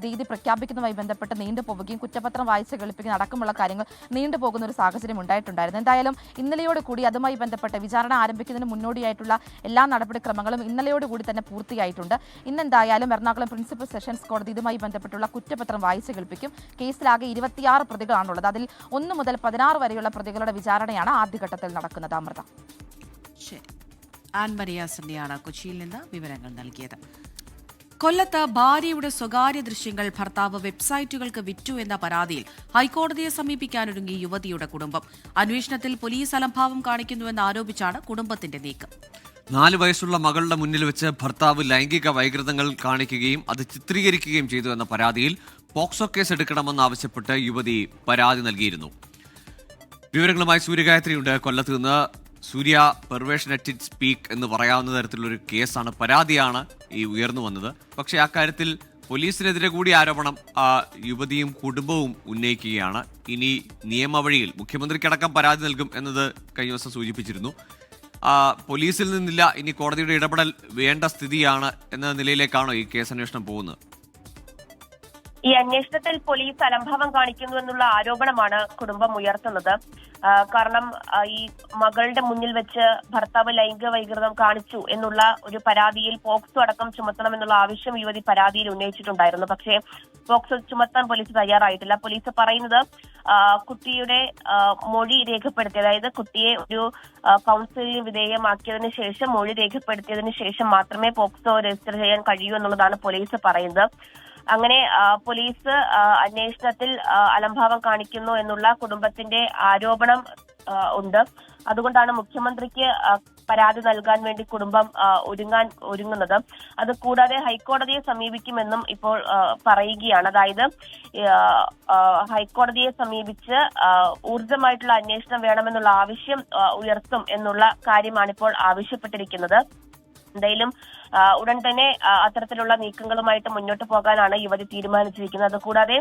തീയതി പ്രഖ്യാപിക്കുന്നതുമായി ബന്ധപ്പെട്ട് നീണ്ടുപോവുകയും കുറ്റപത്രം വായിച്ച് കേൾപ്പിക്കുന്ന അടക്കമുള്ള കാര്യങ്ങൾ നീണ്ടുപോകുന്ന ഒരു സാഹചര്യം ഉണ്ടായിട്ടുണ്ടായിരുന്നു. എന്തായാലും ഇന്നലെയോട് കൂടി അതുമായി ബന്ധപ്പെട്ട് വിചാരണ ആരംഭിക്കുന്നതിന് മുന്നോടിയായിട്ടുള്ള എല്ലാ നടപടിക്രമങ്ങളും ഇന്നലെയോടുകൂടി തന്നെ പൂർത്തിയായിട്ടുണ്ട്. ഇന്നെന്തായാലും എറണാകുളം പ്രിൻസിപ്പൽ സെഷൻസ് കോടതി ഇതുമായി ബന്ധപ്പെട്ടുള്ള കുറ്റപത്രം വായിച്ച് കേൾപ്പിക്കും. കേസിലാകെ 26 പ്രതികളാണുള്ളത്. അതിൽ 1 മുതൽ 16 വരെയുള്ള പ്രതികളുടെ വിചാരണയാണ് ആദ്യഘട്ടത്തിൽ നടക്കുന്നത്. അമൃത. ശരി, ആൻമരിയ സണ്ണിയാണ് കൊച്ചിയിൽ നിന്ന് വിവരങ്ങൾ നൽകിയത്. കൊല്ലത്ത് ഭാര്യയുടെ സ്വകാര്യ ദൃശ്യങ്ങൾ ഭർത്താവ് വെബ്സൈറ്റുകൾക്ക് വിറ്റു എന്ന പരാതിയിൽ ഹൈക്കോടതിയെ സമീപിക്കാനൊരുങ്ങി യുവതിയുടെ കുടുംബം. അന്വേഷണത്തിൽ പോലീസ് അലംഭാവം കാണിക്കുന്നുവെന്ന് ആരോപിച്ചാണ് കുടുംബത്തിന്റെ നീക്കം. 4 വയസ്സുള്ള മകളുടെ മുന്നിൽ വെച്ച് ഭർത്താവ് ലൈംഗിക വൈകൃതങ്ങൾ കാണിക്കുകയും അത് ചിത്രീകരിക്കുകയും ചെയ്തു എന്ന പരാതിയിൽ പോക്സോ കേസ് എടുക്കണമെന്നാവശ്യപ്പെട്ട് യുവതി പരാതി നൽകിയിരുന്നു. വിവരങ്ങളുമായി സൂര്യഗായത്രിയുണ്ട് കൊല്ലത്ത് നിന്ന്. സൂര്യ, പെർവേഷൻ അറ്റ് ഇറ്റ്സ് പീക്ക് എന്ന് പറയാവുന്ന തരത്തിലുള്ളൊരു കേസാണ്, പരാതിയാണ് ഈ ഉയർന്നു വന്നത്. പക്ഷേ അക്കാര്യത്തിൽ പോലീസിനെതിരെ കൂടി ആരോപണം യുവതിയും കുടുംബവും ഉന്നയിക്കുകയാണ്. ഇനി നിയമവഴിയിൽ മുഖ്യമന്ത്രിക്കടക്കം പരാതി നൽകും എന്നത് കഴിഞ്ഞ ദിവസം സൂചിപ്പിച്ചിരുന്നു. പോലീസിൽ നിന്നില്ല, ഇനി കോടതിയുടെ ഇടപെടൽ വേണ്ട സ്ഥിതിയാണ് എന്ന നിലയിലേക്കാണോ ഈ കേസ് അന്വേഷണം പോകുന്നത്? ഈ അന്വേഷണത്തിൽ പോലീസ് അലംഭാവം കാണിക്കുന്നു എന്നുള്ള ആരോപണമാണ് കുടുംബം ഉയർത്തുന്നത്. കാരണം ഈ മകളുടെ മുന്നിൽ വെച്ച് ഭർത്താവ് ലൈംഗിക വൈകൃതം കാണിച്ചു എന്നുള്ള ഒരു പരാതിയിൽ പോക്സോ അടക്കം ചുമത്തണമെന്നുള്ള ആവശ്യം യുവതി പരാതിയിൽ ഉന്നയിച്ചിട്ടുണ്ടായിരുന്നു. പക്ഷേ പോക്സോ ചുമത്താൻ പോലീസ് തയ്യാറായിട്ടില്ല. പോലീസ് പറയുന്നത് കുട്ടിയുടെ മൊഴി രേഖപ്പെടുത്തി, അതായത് കുട്ടിയെ ഒരു കൗൺസിലിംഗ് വിധേയമാക്കിയതിനു ശേഷം മൊഴി രേഖപ്പെടുത്തിയതിനു ശേഷം മാത്രമേ പോക്സോ രജിസ്റ്റർ ചെയ്യാൻ കഴിയൂ എന്നുള്ളതാണ് പോലീസ് പറയുന്നത്. അങ്ങനെ പോലീസ് അന്വേഷണത്തിൽ അലംഭാവം കാണിക്കുന്നു എന്നുള്ള കുടുംബത്തിന്റെ ആരോപണം ഉണ്ട്. അതുകൊണ്ടാണ് മുഖ്യമന്ത്രിക്ക് പരാതി നൽകാൻ വേണ്ടി കുടുംബം ഒരുങ്ങുന്നത്. അത് കൂടാതെ ഹൈക്കോടതിയെ സമീപിക്കുമെന്നും ഇപ്പോൾ പറയുകയാണ്. അതായത് ഹൈക്കോടതിയെ സമീപിച്ച് ഊർജ്ജമായിട്ടുള്ള അന്വേഷണം വേണമെന്നുള്ള ആവശ്യം ഉയർത്തും എന്നുള്ള കാര്യമാണ് ഇപ്പോൾ ആവശ്യപ്പെട്ടിരിക്കുന്നത്. എന്തായാലും ഉടൻ തന്നെ അത്തരത്തിലുള്ള നീക്കങ്ങളുമായിട്ട് മുന്നോട്ട് പോകാനാണ് യുവതി തീരുമാനിച്ചിരിക്കുന്നത്. കൂടാതെ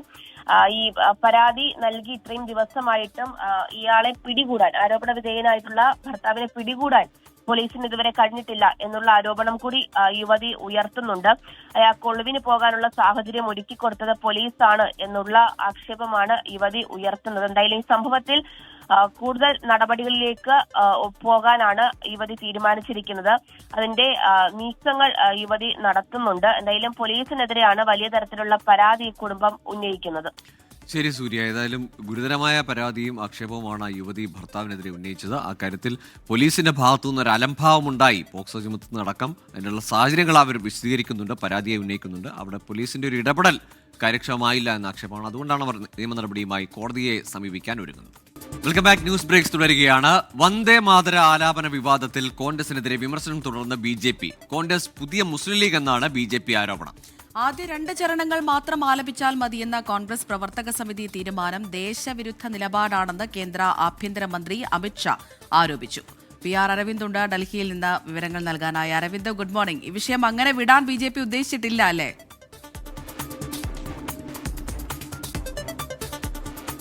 ഈ പരാതി നൽകി ഇത്രയും ദിവസമായിട്ടും ഇയാളെ പിടികൂടാൻ, ആരോപണ വിധേയനായിട്ടുള്ള ഭർത്താവിനെ പിടികൂടാൻ പോലീസിന് ഇതുവരെ കഴിഞ്ഞിട്ടില്ല എന്നുള്ള ആരോപണം കൂടി യുവതി ഉയർത്തുന്നുണ്ട്. അയാൾക്ക് ഒളിവിന് പോകാനുള്ള സാഹചര്യം ഒരുക്കിക്കൊടുത്തത് പോലീസാണ് എന്നുള്ള ആക്ഷേപമാണ് യുവതി ഉയർത്തുന്നത്. എന്തായാലും ഈ സംഭവത്തിൽ കൂടുതൽ നടപടികളിലേക്ക് പോകാനാണ് യുവതി തീരുമാനിച്ചിരിക്കുന്നത്. അതിന്റെ നീക്കങ്ങൾ യുവതി നടത്തുന്നുണ്ട്. എന്തായാലും പോലീസിനെതിരെയാണ് വലിയ തരത്തിലുള്ള പരാതി കുടുംബം ഉന്നയിക്കുന്നത്. ശരി സൂര്യ, ഏതായാലും ഗുരുതരമായ പരാതിയും ആക്ഷേപവുമാണ് ആ യുവതി ഭർത്താവിനെതിരെ ഉന്നയിച്ചത്. ആ കാര്യത്തിൽ പോലീസിന്റെ ഭാഗത്തുനിന്ന് ഒരു അലംഭാവമുണ്ടായി, പോക്സോ ചുമത്തുന്നതടക്കം അതിനുള്ള സാഹചര്യങ്ങൾ അവർ വിശദീകരിക്കുന്നുണ്ട്, പരാതിയെ ഉന്നയിക്കുന്നുണ്ട്. അവിടെ പോലീസിന്റെ ഒരു ഇടപെടൽ കാര്യക്ഷമമായില്ല എന്ന ആക്ഷേപമാണ്. അതുകൊണ്ടാണ് അവർ നിയമ നടപടിയുമായി കോടതിയെ സമീപിക്കാൻ ഒരുങ്ങുന്നത്. Welcome back. ന്യൂസ് ബ്രേക്സ് തുടരുകയാണ്. വന്ദേ മാതര ആലാപന വിവാദത്തിൽ കോൺഗ്രസിനെതിരെ വിമർശനം തുടർന്ന് BJP. കോൺഗ്രസ് പുതിയ മുസ്ലിം ലീഗ് എന്നാണ് BJP ആരോപണം. ആദ്യ 2 ചരണങ്ങൾ മാത്രം ആലപിച്ചാൽ മതിയെന്ന കോൺഗ്രസ് പ്രവർത്തക സമിതി തീരുമാനം ദേശവിരുദ്ധ നിലപാടാണെന്ന് കേന്ദ്ര ആഭ്യന്തരമന്ത്രി അമിത്ഷാ ആരോപിച്ചു. PR അരവിന്ദ് ഉണ്ട് ഡൽഹിയിൽ നിന്ന് വിവരങ്ങൾ നൽകാനായി. Aravind, good morning. ഈ വിഷയം അങ്ങനെ വിടാൻ BJP ഉദ്ദേശിച്ചിട്ടില്ല അല്ലേ?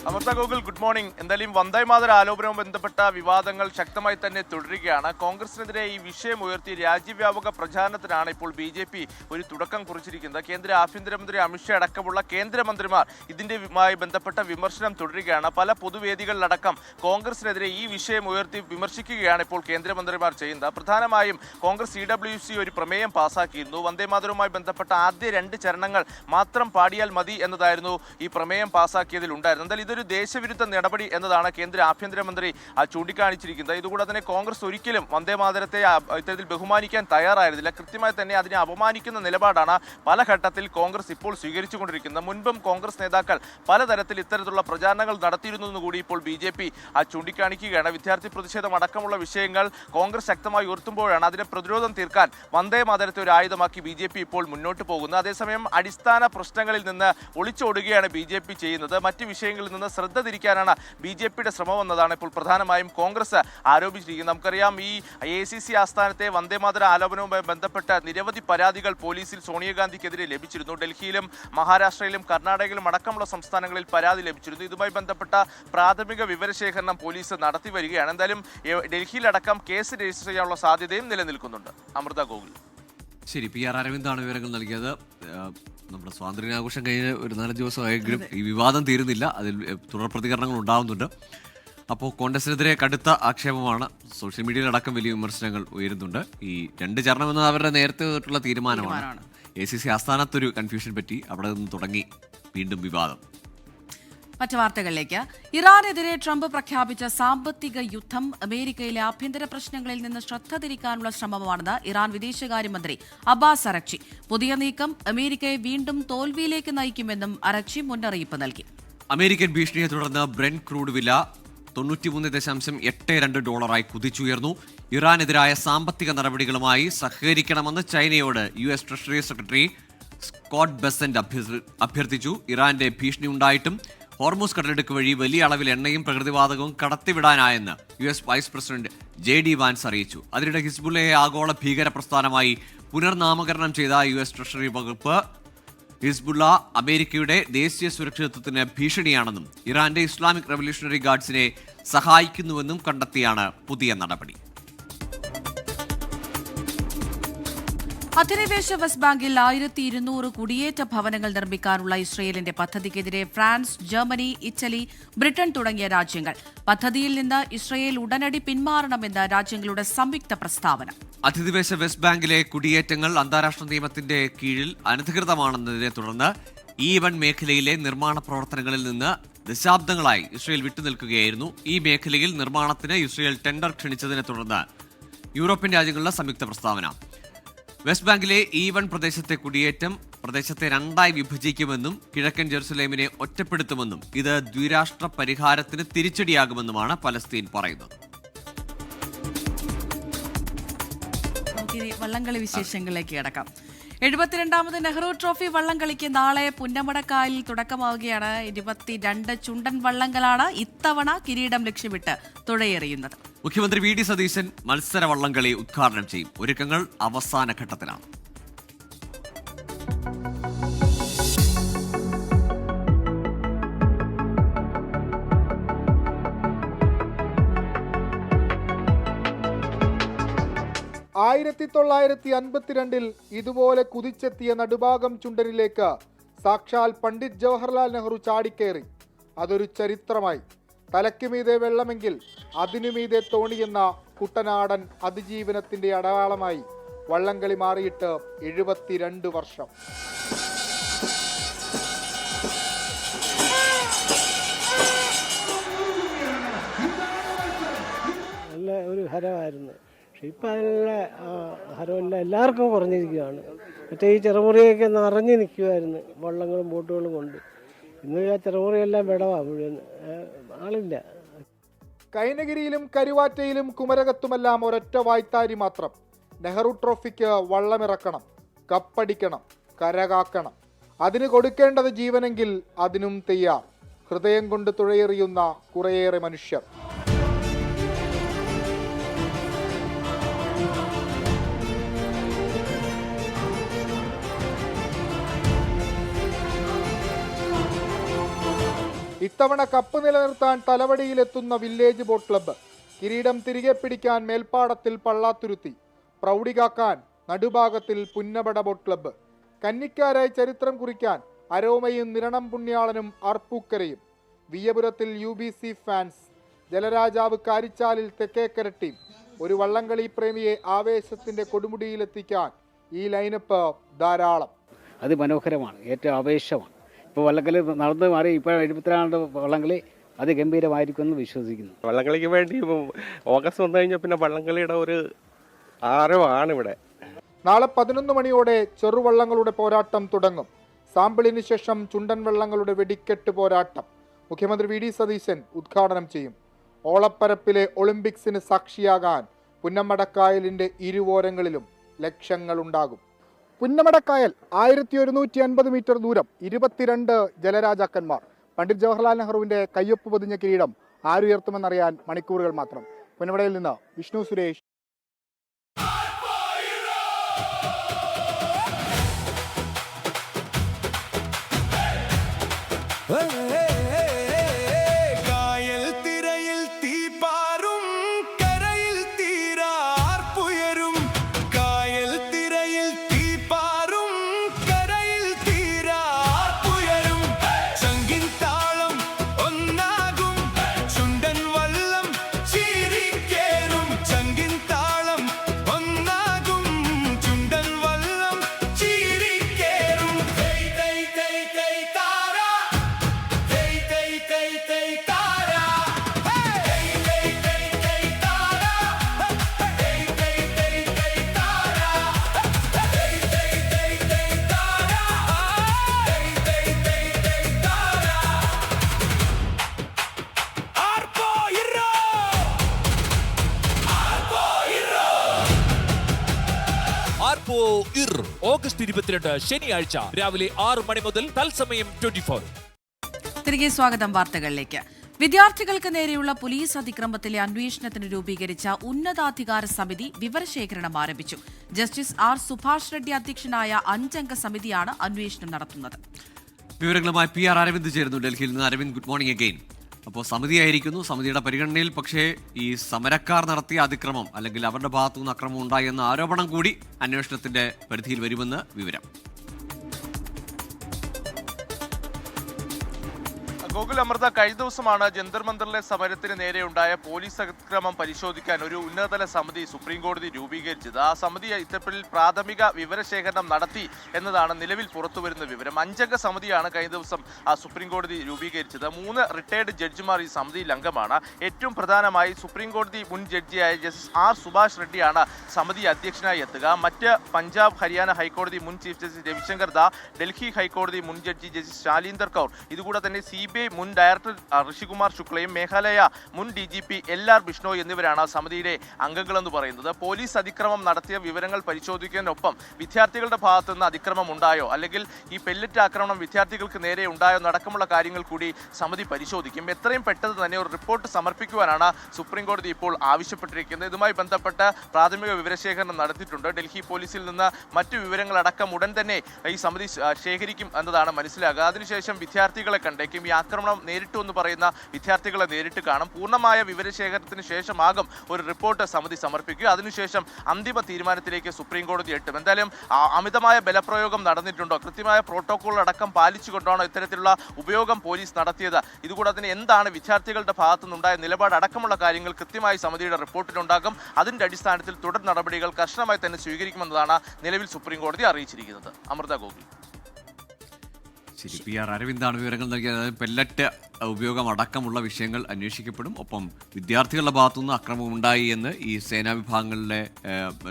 Amrutha Gokul, good morning. എന്തായാലും വന്ദേ മാതര ആരോപണവുമായി ബന്ധപ്പെട്ട വിവാദങ്ങൾ ശക്തമായി തന്നെ തുടരുകയാണ്. കോൺഗ്രസിനെതിരെ ഈ വിഷയം ഉയർത്തി രാജ്യവ്യാപക പ്രചാരണത്തിനാണ് ഇപ്പോൾ BJP ഒരു തുടക്കം കുറിച്ചിരിക്കുന്നത്. കേന്ദ്ര ആഭ്യന്തരമന്ത്രി അമിത്ഷാ അടക്കമുള്ള കേന്ദ്രമന്ത്രിമാർ ഇതിന്റെയുമായി ബന്ധപ്പെട്ട വിമർശനം തുടരുകയാണ്. പല പൊതുവേദികളിലടക്കം കോൺഗ്രസിനെതിരെ ഈ വിഷയം ഉയർത്തി വിമർശിക്കുകയാണ് ഇപ്പോൾ കേന്ദ്രമന്ത്രിമാർ ചെയ്യുന്നത്. പ്രധാനമായും കോൺഗ്രസ് CWC ഒരു പ്രമേയം പാസാക്കിയിരുന്നു. വന്ദേ മാതരവുമായി ബന്ധപ്പെട്ട ആദ്യ 2 ചരണങ്ങൾ മാത്രം പാടിയാൽ മതി എന്നതായിരുന്നു ഈ പ്രമേയം പാസാക്കിയതിൽ ഉണ്ടായിരുന്നത്. എന്തായാലും ഇതൊരു ദേശവിരുദ്ധ നടപടി എന്നതാണ് കേന്ദ്ര ആഭ്യന്തരമന്ത്രി ചൂണ്ടിക്കാണിച്ചിരിക്കുന്നത്. ഇതുകൂടാതെ തന്നെ കോൺഗ്രസ് ഒരിക്കലും വന്ദേ മാതരത്തെ ഇത്തരത്തിൽ ബഹുമാനിക്കാൻ തയ്യാറായിരുന്നില്ല. കൃത്യമായി തന്നെ അതിനെ അപമാനിക്കുന്ന നിലപാടാണ് പല ഘട്ടത്തിൽ കോൺഗ്രസ് ഇപ്പോൾ സ്വീകരിച്ചുകൊണ്ടിരിക്കുന്നത്. മുൻപും കോൺഗ്രസ് നേതാക്കൾ പലതരത്തിൽ ഇത്തരത്തിലുള്ള പ്രചാരണങ്ങൾ നടത്തിയിരുന്നു കൂടി ഇപ്പോൾ BJP ചൂണ്ടിക്കാണിക്കുകയാണ്. വിദ്യാർത്ഥി പ്രതിഷേധം അടക്കമുള്ള വിഷയങ്ങൾ കോൺഗ്രസ് ശക്തമായി ഉയർത്തുമ്പോഴാണ് അതിനെ പ്രതിരോധം തീർക്കാൻ വന്ദേ മാതരത്തെ ഒരു ആയുധമാക്കി BJP ഇപ്പോൾ മുന്നോട്ട് പോകുന്നത്. അതേസമയം അടിസ്ഥാന പ്രശ്നങ്ങളിൽ നിന്ന് ഒളിച്ചോടുകയാണ് BJP ചെയ്യുന്നത്. മറ്റ് വിഷയങ്ങളിൽ നിന്ന് ശ്രദ്ധ തിരിക്കാനാണ് BJPയുടെ ശ്രമം എന്നതാണ് ഇപ്പോൾ പ്രധാനമായും കോൺഗ്രസ് ആരോപിച്ചിരിക്കുന്നത്. നമുക്കറിയാം, ഈ ACC ആസ്ഥാനത്തെ വന്ദേമാതര ആലോപനവുമായി ബന്ധപ്പെട്ട നിരവധി പരാതികൾ പോലീസിൽ സോണിയാഗാന്ധിക്കെതിരെ ലഭിച്ചിരുന്നു. ഡൽഹിയിലും മഹാരാഷ്ട്രയിലും കർണാടകയിലും അടക്കമുള്ള സംസ്ഥാനങ്ങളിൽ പരാതി ലഭിച്ചിരുന്നു. ഇതുമായി ബന്ധപ്പെട്ട പ്രാഥമിക വിവരശേഖരണം പോലീസ് നടത്തി വരികയാണ്. എന്തായാലും ഡൽഹിയിലടക്കം കേസ് രജിസ്റ്റർ ചെയ്യാനുള്ള സാധ്യതയും നിലനിൽക്കുന്നുണ്ട്. അമൃത ഗോകുൽ. ശരി, PR അരവിന്ദാണ് വിവരങ്ങൾ നൽകിയത്. നമ്മുടെ സ്വാതന്ത്ര്യാഘോഷം കഴിഞ്ഞ് ഒരു 4 ദിവസമായെങ്കിലും ഈ വിവാദം തീരുന്നില്ല, അതിൽ തുടർ പ്രതികരണങ്ങൾ ഉണ്ടാവുന്നുണ്ട്. അപ്പോൾ കോൺഗ്രസിനെതിരെ കടുത്ത ആക്ഷേപമാണ്. സോഷ്യൽ മീഡിയയിലടക്കം വലിയ വിമർശനങ്ങൾ ഉയരുന്നുണ്ട്. ഈ 2 ചരണം എന്നത് അവരുടെ നേരത്തെ തൊട്ടുള്ള തീരുമാനമാണ്. ACC ആസ്ഥാനത്തൊരു കൺഫ്യൂഷൻ പറ്റി, അവിടെ നിന്ന് തുടങ്ങി വീണ്ടും വിവാദം. മറ്റു വാർത്തകളിലേക്ക്. ഇറാനെതിരെ ട്രംപ് പ്രഖ്യാപിച്ച സാമ്പത്തിക യുദ്ധം അമേരിക്കയിലെ ആഭ്യന്തര പ്രശ്നങ്ങളിൽ നിന്ന് ശ്രദ്ധ തിരിക്കാനുള്ള ശ്രമമാണെന്ന് ഇറാൻ വിദേശകാര്യമന്ത്രി അബ്ബാസ് അറക്ചി. പുതിയ നീക്കം അമേരിക്കയെ വീണ്ടും തോൽവിയിലേക്ക് നയിക്കുമെന്നും അറക്ചി മുന്നറിയിപ്പ് നൽകി. അമേരിക്കൻ ഭീഷണിയെ തുടർന്ന് ബ്രെന്റ് ക്രൂഡ് വില $93.82 കുതിച്ചുയർന്നു. ഇറാനെതിരായ സാമ്പത്തിക നടപടികളുമായി സഹകരിക്കണമെന്ന് ചൈനയോട് US treasury secretary Scott Bessent അഭ്യർത്ഥിച്ചു. ഇറാന്റെ ഭീഷണി ഉണ്ടായിട്ടും ഹോർമൂസ് കടലിടുക്ക് വഴി വലിയ അളവിൽ എണ്ണയും പ്രകൃതിവാതകവും കടത്തിവിടാനായെന്ന് US vice president JD Vance അറിയിച്ചു. അതിനിടെ ഹിസ്ബുള്ളയെ ആഗോള ഭീകര പ്രസ്ഥാനമായി പുനർനാമകരണം ചെയ്ത US ട്രഷറി വകുപ്പ് ഹിസ്ബുള്ള അമേരിക്കയുടെ ദേശീയ സുരക്ഷിതത്വത്തിന് ഭീഷണിയാണെന്നും ഇറാന്റെ ഇസ്ലാമിക് റവല്യൂഷണറി ഗാർഡ്സിനെ സഹായിക്കുന്നുവെന്നും കണ്ടെത്തിയാണ് പുതിയ നടപടി. അധിനിവേശ വെസ്റ്റ് ബാങ്കിൽ 1200 കുടിയേറ്റ ഭവനങ്ങൾ നിർമ്മിക്കാനുള്ള ഇസ്രയേലിന്റെ പദ്ധതിക്കെതിരെ ഫ്രാൻസ്, ജർമ്മനി, ഇറ്റലി, ബ്രിട്ടൻ തുടങ്ങിയ രാജ്യങ്ങൾ. പദ്ധതിയിൽ നിന്ന് ഇസ്രയേൽ ഉടനടി പിന്മാറണമെന്ന് രാജ്യങ്ങളുടെ സംയുക്ത പ്രസ്താവന. അധിനിവേശ വെസ്റ്റ് ബാങ്കിലെ കുടിയേറ്റങ്ങൾ അന്താരാഷ്ട്ര നിയമത്തിന്റെ കീഴിൽ അനധികൃതമാണെന്നതിനെ തുടർന്ന് E1 മേഖലയിലെ നിർമ്മാണ പ്രവർത്തനങ്ങളിൽ നിന്ന് ദശാബ്ദങ്ങളായി ഇസ്രയേൽ വിട്ടുനിൽക്കുകയായിരുന്നു. ഈ മേഖലയിൽ നിർമ്മാണത്തിന് ഇസ്രയേൽ ടെൻഡർ ക്ഷണിച്ചതിനെ തുടർന്ന് യൂറോപ്യൻ രാജ്യങ്ങളുടെ സംയുക്ത പ്രസ്താവന. വെസ്റ്റ് ബാങ്കിലെ E1 പ്രദേശത്തെ കുടിയേറ്റം പ്രദേശത്തെ 2ആയി വിഭജിക്കുമെന്നും കിഴക്കൻ ജെറുസലേമിനെ ഒറ്റപ്പെടുത്തുമെന്നും ഇത് ദ്വിരാഷ്ട്ര പരിഹാരത്തിന് തിരിച്ചടിയാകുമെന്നുമാണ് പലസ്തീൻ പറയുന്നത്. നമുക്കിനി വള്ളംകളി വിശേഷങ്ങളിലേക്ക് കിടക്കാം. 72ാമത് നെഹ്റു ട്രോഫി വള്ളംകളിക്ക് നാളെ പുന്നമടക്കായലിൽ തുടക്കമാവുകയാണ്. 22 ചുണ്ടൻ വള്ളങ്ങളാണ് ഇത്തവണ കിരീടം ലക്ഷ്യമിട്ട് തുഴയെറിയുന്നത്. മുഖ്യമന്ത്രി വി ഡി സതീശൻ മത്സര വള്ളംകളി ഉദ്ഘാടനം ചെയ്യും. ഒരുക്കങ്ങൾ അവസാന ഘട്ടത്തിലാണ്. ആയിരത്തി 1952 ഇതുപോലെ കുതിച്ചെത്തിയ നടുഭാഗം ചുണ്ടനിലേക്ക് സാക്ഷാൽ പണ്ഡിറ്റ് ജവഹർലാൽ നെഹ്റു ചാടിക്കേറി. അതൊരു ചരിത്രമായി. തലയ്ക്കുമീതെ വെള്ളമെങ്കിൽ അതിനുമീതെ തോണിയെന്ന കുട്ടനാടൻ അതിജീവനത്തിന്റെ അടയാളമായി വള്ളംകളി മാറിയിട്ട് 72 വർഷം. നല്ല ഒരു ഹരമായിരുന്നു. പക്ഷെ ഇപ്പം അതിനുള്ള ഹരമല്ല, എല്ലാവർക്കും കുറഞ്ഞിരിക്കുകയാണ്. മറ്റേ ഈ ചെറുമുറിയൊക്കെ നിറഞ്ഞു നിൽക്കുമായിരുന്നു വള്ളങ്ങളും ബോട്ടുകളും കൊണ്ട്. ഇന്ന് ആ ചെറുമുറിയെല്ലാം വിടവാ മുഴുവൻ, ആളില്ല. കൈനഗിരിയിലും കരുവാറ്റയിലും കുമരകത്തുമെല്ലാം ഒരൊറ്റ വായ്ത്താരി മാത്രം. നെഹ്റു ട്രോഫിക്ക് വള്ളമിറക്കണം, കപ്പടിക്കണം, കരകാക്കണം. അതിന് കൊടുക്കേണ്ടത് ജീവനെങ്കിൽ അതിനും തയ്യാർ. ഹൃദയം കൊണ്ട് തുഴയെറിയുന്ന കുറേയേറെ മനുഷ്യർ. ഇത്തവണ കപ്പ് നിലനിർത്താൻ തലവടിയിലെത്തുന്ന വില്ലേജ് ബോട്ട് ക്ലബ്ബ്. കിരീടം തിരികെ പിടിക്കാൻ മേൽപ്പാടത്തിൽ പള്ളാത്തുരുത്തി. പ്രൗഢി കാക്കാൻ നടുഭാഗത്തിൽ പുന്നമട ബോട്ട് ക്ലബ്ബ്. കന്നിക്കാരായി ചരിത്രം കുറിക്കാൻ അരോമയും നിരണം പുണ്യാളനും അർപ്പൂക്കരയും. വിയപുരത്തിൽ UBC ഫാൻസ്. ജലരാജാവ് കാരിച്ചാലിൽ തെക്കേക്കര ടീം. ഒരു വള്ളംകളി പ്രേമിയെ ആവേശത്തിന്റെ കൊടുമുടിയിലെത്തിക്കാൻ ഈ ലൈനപ്പ് ധാരാളം. അതിമനോഹരമാണ്, ഏറ്റവും ആവേശമാണ്. ഇപ്പോൾ വള്ളംകളി നടന്നു മാറി. ഇപ്പോൾ 72 വള്ളംകളി അതിഗംഭീരമായിരിക്കുമെന്ന് വിശ്വസിക്കുന്നു. വള്ളംകളിക്ക് വേണ്ടി ഓഗസ്റ്റ് വന്നു കഴിഞ്ഞാൽ പിന്നെ വള്ളംകളിയുടെ ഒരു ആരവമാണ് ഇവിടെ. നാളെ 11 മണിയോടെ ചെറുവള്ളങ്ങളുടെ പോരാട്ടം തുടങ്ങും. സാമ്പിളിന് ശേഷം ചുണ്ടൻ വള്ളങ്ങളുടെ വെടിക്കെട്ട് പോരാട്ടം മുഖ്യമന്ത്രി വി ഡി സതീശൻ ഉദ്ഘാടനം ചെയ്യും. ഓളപ്പരപ്പിലെ ഒളിമ്പിക്സിന് സാക്ഷിയാകാൻ പുന്നമടക്കായലിന്റെ ഇരുവോരങ്ങളിലും ലക്ഷങ്ങളുണ്ടാകും. പുന്നമടക്കായൽ 1150 മീറ്റർ ദൂരം, 22 ജലരാജാക്കന്മാർ. പണ്ഡിറ്റ് ജവഹർലാൽ നെഹ്റുവിന്റെ കയ്യൊപ്പ് പൊതിഞ്ഞ കിരീടം ആരുയർത്തുമെന്നറിയാൻ മണിക്കൂറുകൾ മാത്രം. പുന്നമടയിൽ നിന്ന് വിഷ്ണു സുരേഷ്. ഓഗസ്റ്റ് 22 ശനിയാഴ്ച രാവിലെ 6 മണി മുതൽ തത്സമയം 24. തിരികെ സ്വാഗതം വാർത്തകളിലേക്ക്. വിദ്യാർത്ഥികൾക്ക് നേരെയുള്ള പോലീസ് അതിക്രമത്തിലെ അന്വേഷണത്തിന് രൂപീകരിച്ച ഉന്നതാധികാര സമിതി വിവരശേഖരണം ആരംഭിച്ചു. ജസ്റ്റിസ് ആർ സുഭാഷ് റെഡ്ഡി അധ്യക്ഷനായ 5-അംഗ സമിതിയാണ് അന്വേഷണം നടത്തുന്നത്. വിവരങ്ങളുമായി PR അരവിന്ദ് ചേരുന്നു ഡൽഹിയിൽ നിന്ന്. Aravind, good morning again. അപ്പോൾ സമിതിയായിരിക്കുന്നു. സമിതിയുടെ പരിഗണനയിൽ പക്ഷേ ഈ സമരക്കാർ നടത്തിയ അതിക്രമം അല്ലെങ്കിൽ അവരുടെ ഭാഗത്തുനിന്ന് അക്രമം ഉണ്ടായി എന്ന ആരോപണം കൂടി അന്വേഷണത്തിന്റെ പരിധിയിൽ വരുമെന്ന് വിവരം. ഗോകുൽ, അമൃത, കഴിഞ്ഞ ദിവസമാണ് ജന്തർ മന്ദറിലെ സമരത്തിന് നേരെയുണ്ടായ പോലീസ് അതിക്രമം പരിശോധിക്കാൻ ഒരു ഉന്നതതല സമിതി സുപ്രീം കോടതി രൂപീകരിച്ചത്. ആ സമിതി ഇത്തരത്തിൽ പ്രാഥമിക വിവരശേഖരണം നടത്തി എന്നതാണ് നിലവിൽ പുറത്തുവരുന്ന വിവരം. 5-അംഗ സമിതിയാണ് കഴിഞ്ഞ ദിവസം സുപ്രീം കോടതി രൂപീകരിച്ചത്. 3 റിട്ടയർഡ് ജഡ്ജിമാർ ഈ സമിതിയിൽ അംഗമാണ്. ഏറ്റവും പ്രധാനമായി സുപ്രീം കോടതി മുൻ ജഡ്ജിയായ ജസ്റ്റിസ് ആർ സുഭാഷ് റെഡ്ഡിയാണ് സമിതി അധ്യക്ഷനായി എത്തുക. മറ്റ് പഞ്ചാബ്, ഹരിയാന ഹൈക്കോടതി മുൻ ചീഫ് ജസ്റ്റിസ് രവിശങ്കർ ദാ, ഡൽഹി ഹൈക്കോടതി മുൻ ജഡ്ജി ജസ്റ്റിസ് ശാലീന്ദർ കൗർ, ഇതുകൂടെ തന്നെ CBI മുൻ ഡയറക്ടർ ഋഷികുമാർ ശുക്ലയും മേഘാലയ മുൻ DGP LR ബിഷ്ണോയ് എന്നിവരാണ് സമിതിയുടെ അംഗങ്ങളെന്ന് പറയുന്നത്. പോലീസ് അതിക്രമം നടത്തിയ വിവരങ്ങൾ പരിശോധിക്കുന്നതിനൊപ്പം വിദ്യാർത്ഥികളുടെ ഭാഗത്തു നിന്ന് അതിക്രമം ഉണ്ടായോ, അല്ലെങ്കിൽ ഈ പെല്ലറ്റ് ആക്രമണം വിദ്യാർത്ഥികൾക്ക് നേരെ ഉണ്ടായോ നടക്കമുള്ള കാര്യങ്ങൾ കൂടി സമിതി പരിശോധിക്കും. എത്രയും പെട്ടെന്ന് തന്നെ ഒരു റിപ്പോർട്ട് സമർപ്പിക്കുവാനാണ് സുപ്രീം കോടതി ഇപ്പോൾ ആവശ്യപ്പെട്ടിരിക്കുന്നത്. ഇതുമായി ബന്ധപ്പെട്ട പ്രാഥമിക വിവരശേഖരണം നടത്തിയിട്ടുണ്ട്. ഡൽഹി പോലീസിൽ നിന്ന് മറ്റു വിവരങ്ങളടക്കം ഉടൻ തന്നെ ഈ സമിതി ശേഖരിക്കും എന്നതാണ് മനസ്സിലാക്കുക. അതിനുശേഷം വിദ്യാർത്ഥികളെ കണ്ടേക്കും. ഈ ആക്രമണം നേരിട്ടു എന്ന് പറയുന്ന വിദ്യാർത്ഥികളെ നേരിട്ട് കാണും. പൂർണ്ണമായ വിവരശേഖരണത്തിന് ശേഷമാകും ഒരു റിപ്പോർട്ട് സമിതി സമർപ്പിക്കുക. അതിനുശേഷം അന്തിമ തീരുമാനത്തിലേക്ക് സുപ്രീം കോടതി എത്തും. എന്തായാലും അമിതമായ ബലപ്രയോഗം നടന്നിട്ടുണ്ടോ, കൃത്യമായ പ്രോട്ടോകോൾ അടക്കം പാലിച്ചുകൊണ്ടാണോ ഇത്തരത്തിലുള്ള ഉപയോഗം പോലീസ് നടത്തിയത്, ഇതുകൂടാതെ തന്നെ എന്താണ് വിദ്യാർത്ഥികളുടെ ഭാഗത്തുനിന്നുണ്ടായ നിലപാട് അടക്കമുള്ള കാര്യങ്ങൾ കൃത്യമായി സമിതിയുടെ റിപ്പോർട്ടിലുണ്ടാകും. അതിന്റെ അടിസ്ഥാനത്തിൽ തുടർ നടപടികൾ കർശനമായി തന്നെ സ്വീകരിക്കുമെന്നതാണ് നിലവിൽ സുപ്രീം കോടതി അറിയിച്ചിരിക്കുന്നത്. അമൃത ഗോകുൽ. ശരി, PR അരവിന്ദാണ് വിവരങ്ങൾ നൽകിയത്. അതായത് പെല്ലറ്റ് ഉപയോഗം അടക്കമുള്ള വിഷയങ്ങൾ അന്വേഷിക്കപ്പെടും. ഒപ്പം വിദ്യാർത്ഥികളുടെ ഭാഗത്തുനിന്ന് അക്രമം ഉണ്ടായി എന്ന് ഈ സേനാ വിഭാഗങ്ങളിലെ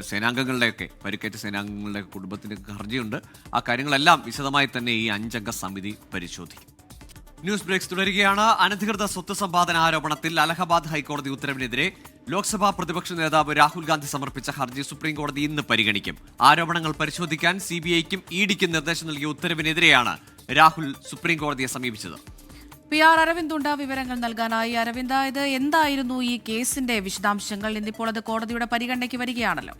സേനാംഗങ്ങളുടെയൊക്കെ പരിക്കേറ്റ സേനാംഗങ്ങളുടെ കുടുംബത്തിന് ഹർജിയുണ്ട്. ആ കാര്യങ്ങളെല്ലാം വിശദമായി തന്നെ ഈ 5 അംഗ സമിതി പരിശോധിക്കും. ന്യൂസ് ബ്രേക്സ് തുടരുകയാണ്. അനധികൃത സ്വത്ത് സമ്പാദന ആരോപണത്തിൽ അലഹബാദ് ഹൈക്കോടതി ഉത്തരവിനെതിരെ ലോക്സഭാ പ്രതിപക്ഷ നേതാവ് രാഹുൽ ഗാന്ധി സമർപ്പിച്ച ഹർജി സുപ്രീം കോടതി ഇന്ന് പരിഗണിക്കും. ആരോപണങ്ങൾ പരിശോധിക്കാൻ CBIക്കും EDക്കും നിർദ്ദേശം നൽകിയ ഉത്തരവിനെതിരെയാണ് രാഹുൽ സുപ്രീം കോടതിയെ സമീപിച്ചത്. PR അരവിന്ദ് വിവരങ്ങൾ നൽകാനായി. അരവിന്ദ്, ഇത് എന്തായിരുന്നു ഈ കേസിന്റെ വിശദാംശങ്ങൾ? ഇന്നിപ്പോൾ അത് കോടതിയുടെ പരിഗണനയ്ക്ക് വരികയാണല്ലോ.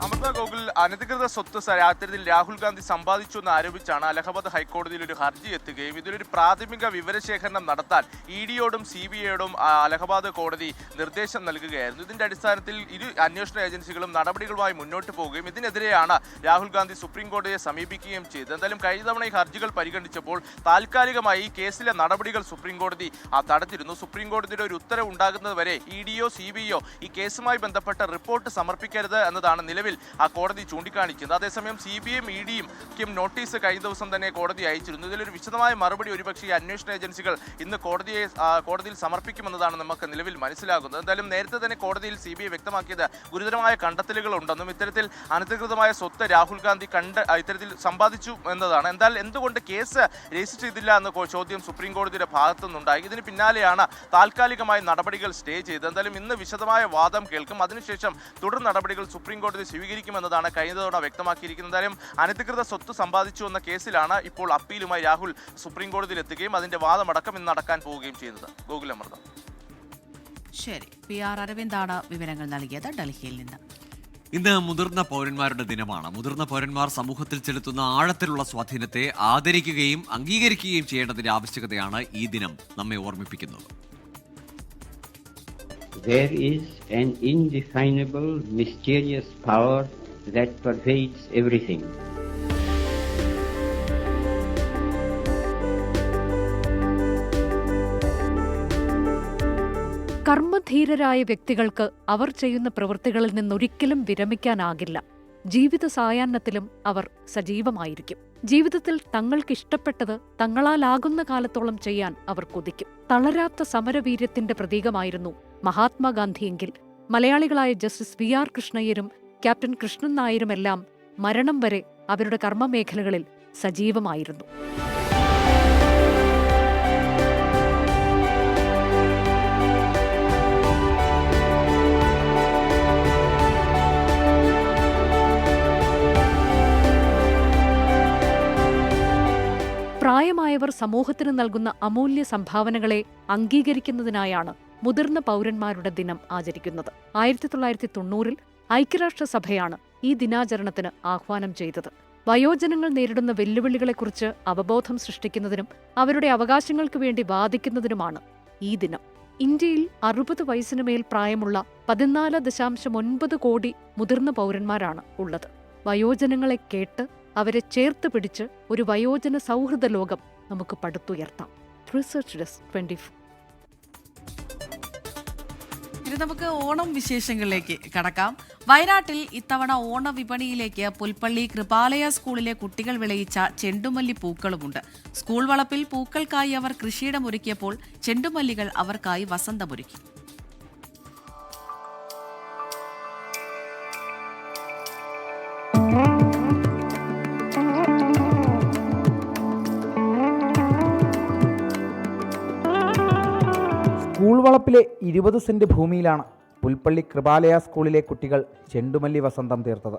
അമൃത ഗോകുൽ, അനധികൃത സ്വത്ത് അത്തരത്തിൽ രാഹുൽ ഗാന്ധി സമ്പാദിച്ചു എന്ന് ആരോപിച്ചാണ് അലഹബാദ് ഹൈക്കോടതിയിൽ ഒരു ഹർജി എത്തുകയും ഇതിലൊരു പ്രാഥമിക വിവരശേഖരണം നടത്താൻ EDയോടും CBIയോടും അലഹബാദ് കോടതി നിർദ്ദേശം നൽകുകയായിരുന്നു. ഇതിന്റെ അടിസ്ഥാനത്തിൽ ഇരു അന്വേഷണ ഏജൻസികളും നടപടികളുമായി മുന്നോട്ട് പോവുകയും ഇതിനെതിരെയാണ് രാഹുൽ ഗാന്ധി സുപ്രീം കോടതിയെ സമീപിക്കുകയും ചെയ്തത്. എന്തായാലും കഴിഞ്ഞ തവണ ഈ ഹർജികൾ പരിഗണിച്ചപ്പോൾ താൽക്കാലികമായി ഈ കേസിലെ നടപടികൾ സുപ്രീം കോടതി തടഞ്ഞിരുന്നു. സുപ്രീം കോടതിയുടെ ഒരു ഉത്തരവ് ഉണ്ടാകുന്നത് വരെ EDയോ CBIയോ ഈ കേസുമായി ബന്ധപ്പെട്ട റിപ്പോർട്ട് സമർപ്പിക്കരുത് എന്നതാണ് നിലവിൽ കോടതി ചൂണ്ടിക്കാണിക്കുന്നത്. അതേസമയം CBIയും EDയും നോട്ടീസ് കഴിഞ്ഞ ദിവസം തന്നെ കോടതി അയച്ചിരുന്നു. ഇതിലൊരു വിശദമായ മറുപടി ഒരുപക്ഷെ ഈ അന്വേഷണ ഏജൻസികൾ ഇന്ന് കോടതിയിൽ സമർപ്പിക്കുമെന്നതാണ് നമുക്ക് നിലവിൽ മനസ്സിലാകുന്നത്. എന്തായാലും നേരത്തെ തന്നെ കോടതിയിൽ CBI വ്യക്തമാക്കിയത് ഗുരുതരമായ കണ്ടെത്തലുകൾ ഉണ്ടെന്നും ഇത്തരത്തിൽ അനധികൃതമായ സ്വത്ത് രാഹുൽ ഗാന്ധി ഇത്തരത്തിൽ സമ്പാദിച്ചു എന്നതാണ്. എന്തായാലും എന്തുകൊണ്ട് കേസ് രജിസ്റ്റർ ചെയ്തില്ല എന്ന ചോദ്യം സുപ്രീം കോടതിയുടെ ഭാഗത്തുനിന്നുണ്ടായി. ഇതിന് പിന്നാലെയാണ് താൽക്കാലികമായി നടപടികൾ സ്റ്റേ ചെയ്തത്. എന്തായാലും ഇന്ന് വിശദമായ വാദം കേൾക്കും. അതിനുശേഷം തുടർ നടപടികൾ സുപ്രീം കോടതി സ്വീകരിക്കുമെന്നതാണ് കഴിഞ്ഞ തവണ വ്യക്തമാക്കിയിരിക്കുന്നത്. എന്തായാലും അനധികൃത സ്വത്ത് സമ്പാദിച്ചു എന്ന കേസിലാണ് ഇപ്പോൾ അപ്പീലുമായി രാഹുൽ സുപ്രീം കോടതിയിൽ എത്തുകയും അതിന്റെ വാദമടക്കം ഇന്ന് നടക്കാൻ പോവുകയും ചെയ്യുന്നത്. ഗോകുൽ അമൃത. ശരി, PR അരവിന്ദാണ് വിവരങ്ങൾ നൽകിയത് ഡൽഹിയിൽ നിന്ന്. ഇന്ന് മുതിർന്ന പൗരന്മാരുടെ ദിനമാണ്. മുതിർന്ന പൗരന്മാർ സമൂഹത്തിൽ ചെലുത്തുന്ന ആഴത്തിലുള്ള സ്വാധീനത്തെ ആദരിക്കുകയും അംഗീകരിക്കുകയും ചെയ്യേണ്ടതിന്റെ ആവശ്യകതയാണ് ഈ ദിനം നമ്മെ ഓർമ്മിപ്പിക്കുന്നത്. There is an indefinable, mysterious power that pervades everything. കർമ്മധീരരായ വ്യക്തികൾക്ക് അവർ ചെയ്യുന്ന പ്രവൃത്തികളിൽ നിന്നൊരിക്കലും വിരമിക്കാനാകില്ല. ജീവിത സായാഹ്നത്തിലും അവർ സജീവമായിരിക്കും. ജീവിതത്തിൽ തങ്ങൾക്കിഷ്ടപ്പെട്ടത് തങ്ങളാലാകുന്ന കാലത്തോളം ചെയ്യാൻ അവർ കൊതിക്കും. തളരാത്ത സമരവീര്യത്തിന്റെ പ്രതീകമായിരുന്നു മഹാത്മാഗാന്ധിയെങ്കിൽ മലയാളികളായ ജസ്റ്റിസ് VR കൃഷ്ണയ്യരും ക്യാപ്റ്റൻ കൃഷ്ണൻ നായരുമെല്ലാം മരണം വരെ അവരുടെ കർമ്മമേഖലകളിൽ സജീവമായിരുന്നു. പ്രായമായവർ സമൂഹത്തിന് നൽകുന്ന അമൂല്യ സംഭാവനകളെ അംഗീകരിക്കുന്നതിനായാണ് മുതിർന്ന പൗരന്മാരുടെ ദിനം ആചരിക്കുന്നത്. 1990-ൽ ഐക്യരാഷ്ട്രസഭയാണ് ഈ ദിനാചരണത്തിന് ആഹ്വാനം ചെയ്തത്. വയോജനങ്ങൾ നേരിടുന്ന വെല്ലുവിളികളെക്കുറിച്ച് അവബോധം സൃഷ്ടിക്കുന്നതിനും അവരുടെ അവകാശങ്ങൾക്ക് വേണ്ടി വാദിക്കുന്നതിനുമാണ് ഈ ദിനം. ഇന്ത്യയിൽ 60 വയസ്സിന് മേൽ പ്രായമുള്ള 14.9 കോടി മുതിർന്ന പൗരന്മാരാണ് ഉള്ളത്. വയോജനങ്ങളെ കേട്ട് അവരെ ചേർത്ത് പിടിച്ച് ഒരു വയോജന സൗഹൃദ ലോകം നമുക്ക് പടുത്തുയർത്താം. Research desk 24. ഇനി നമുക്ക് ഓണം വിശേഷങ്ങളിലേക്ക് കടക്കാം. വയനാട്ടിൽ ഇത്തവണ ഓണവിപണിയിലേക്ക് പുൽപ്പള്ളി കൃപാലയ സ്കൂളിലെ കുട്ടികൾ വിളയിച്ച ചെണ്ടുമല്ലി പൂക്കളുമുണ്ട്. സ്കൂൾ വളപ്പിൽ പൂക്കൾക്കായി അവർ കൃഷിയിടമൊരുക്കിയപ്പോൾ ചെണ്ടുമല്ലികൾ അവർക്കായി വസന്തമൊരുക്കി. സ്കൂൾ വളപ്പിലെ 20 സെന്റ് ഭൂമിയിലാണ് പുൽപ്പള്ളി കൃപാലയ സ്കൂളിലെ കുട്ടികൾ ചെണ്ടുമല്ലി വസന്തം തീർത്തത്.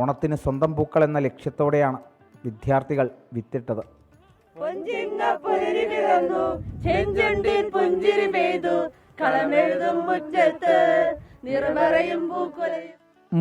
ഓണത്തിന് സ്വന്തം പൂക്കൾ എന്ന ലക്ഷ്യത്തോടെയാണ് വിദ്യാർത്ഥികൾ വിത്തിട്ടത്.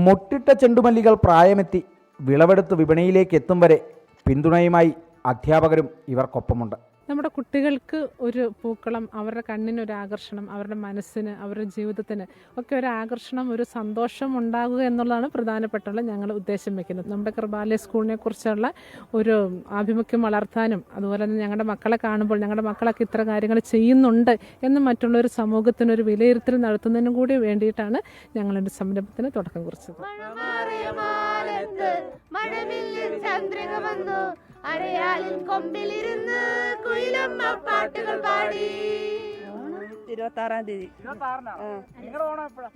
മൊട്ടിട്ട ചെണ്ടുമല്ലികൾ പ്രായമെത്തി വിളവെടുത്ത് വിപണിയിലേക്ക് എത്തും വരെ പിന്തുണയുമായി അധ്യാപകരും ഇവർക്കൊപ്പമുണ്ട്. നമ്മുടെ കുട്ടികൾക്ക് ഒരു പൂക്കളം അവരുടെ കണ്ണിനൊരു ആകർഷണം, അവരുടെ മനസ്സിന്, അവരുടെ ജീവിതത്തിന് ഒക്കെ ഒരു ആകർഷണം, ഒരു സന്തോഷം ഉണ്ടാകുക എന്നുള്ളതാണ് പ്രധാനപ്പെട്ടുള്ള ഞങ്ങൾ ഉദ്ദേശം വെക്കുന്നത്. നമ്മുടെ കൃപാലയ സ്കൂളിനെ കുറിച്ചുള്ള ഒരു ആഭിമുഖ്യം വളർത്താനും അതുപോലെ തന്നെ ഞങ്ങളുടെ മക്കളെ കാണുമ്പോൾ ഞങ്ങളുടെ മക്കളൊക്കെ ഇത്ര കാര്യങ്ങൾ ചെയ്യുന്നുണ്ട് എന്ന് മറ്റുള്ളൊരു സമൂഹത്തിനൊരു വിലയിരുത്തൽ നടത്തുന്നതിനും കൂടി വേണ്ടിയിട്ടാണ് ഞങ്ങളൊരു സംരംഭത്തിന് തുടക്കം കുറിച്ചത്. അരയാലിൻ കൊമ്പിലിരുന്ന് കുയിലമ്മ പാട്ടുകൾ പാടി. 26-ാം തീയതി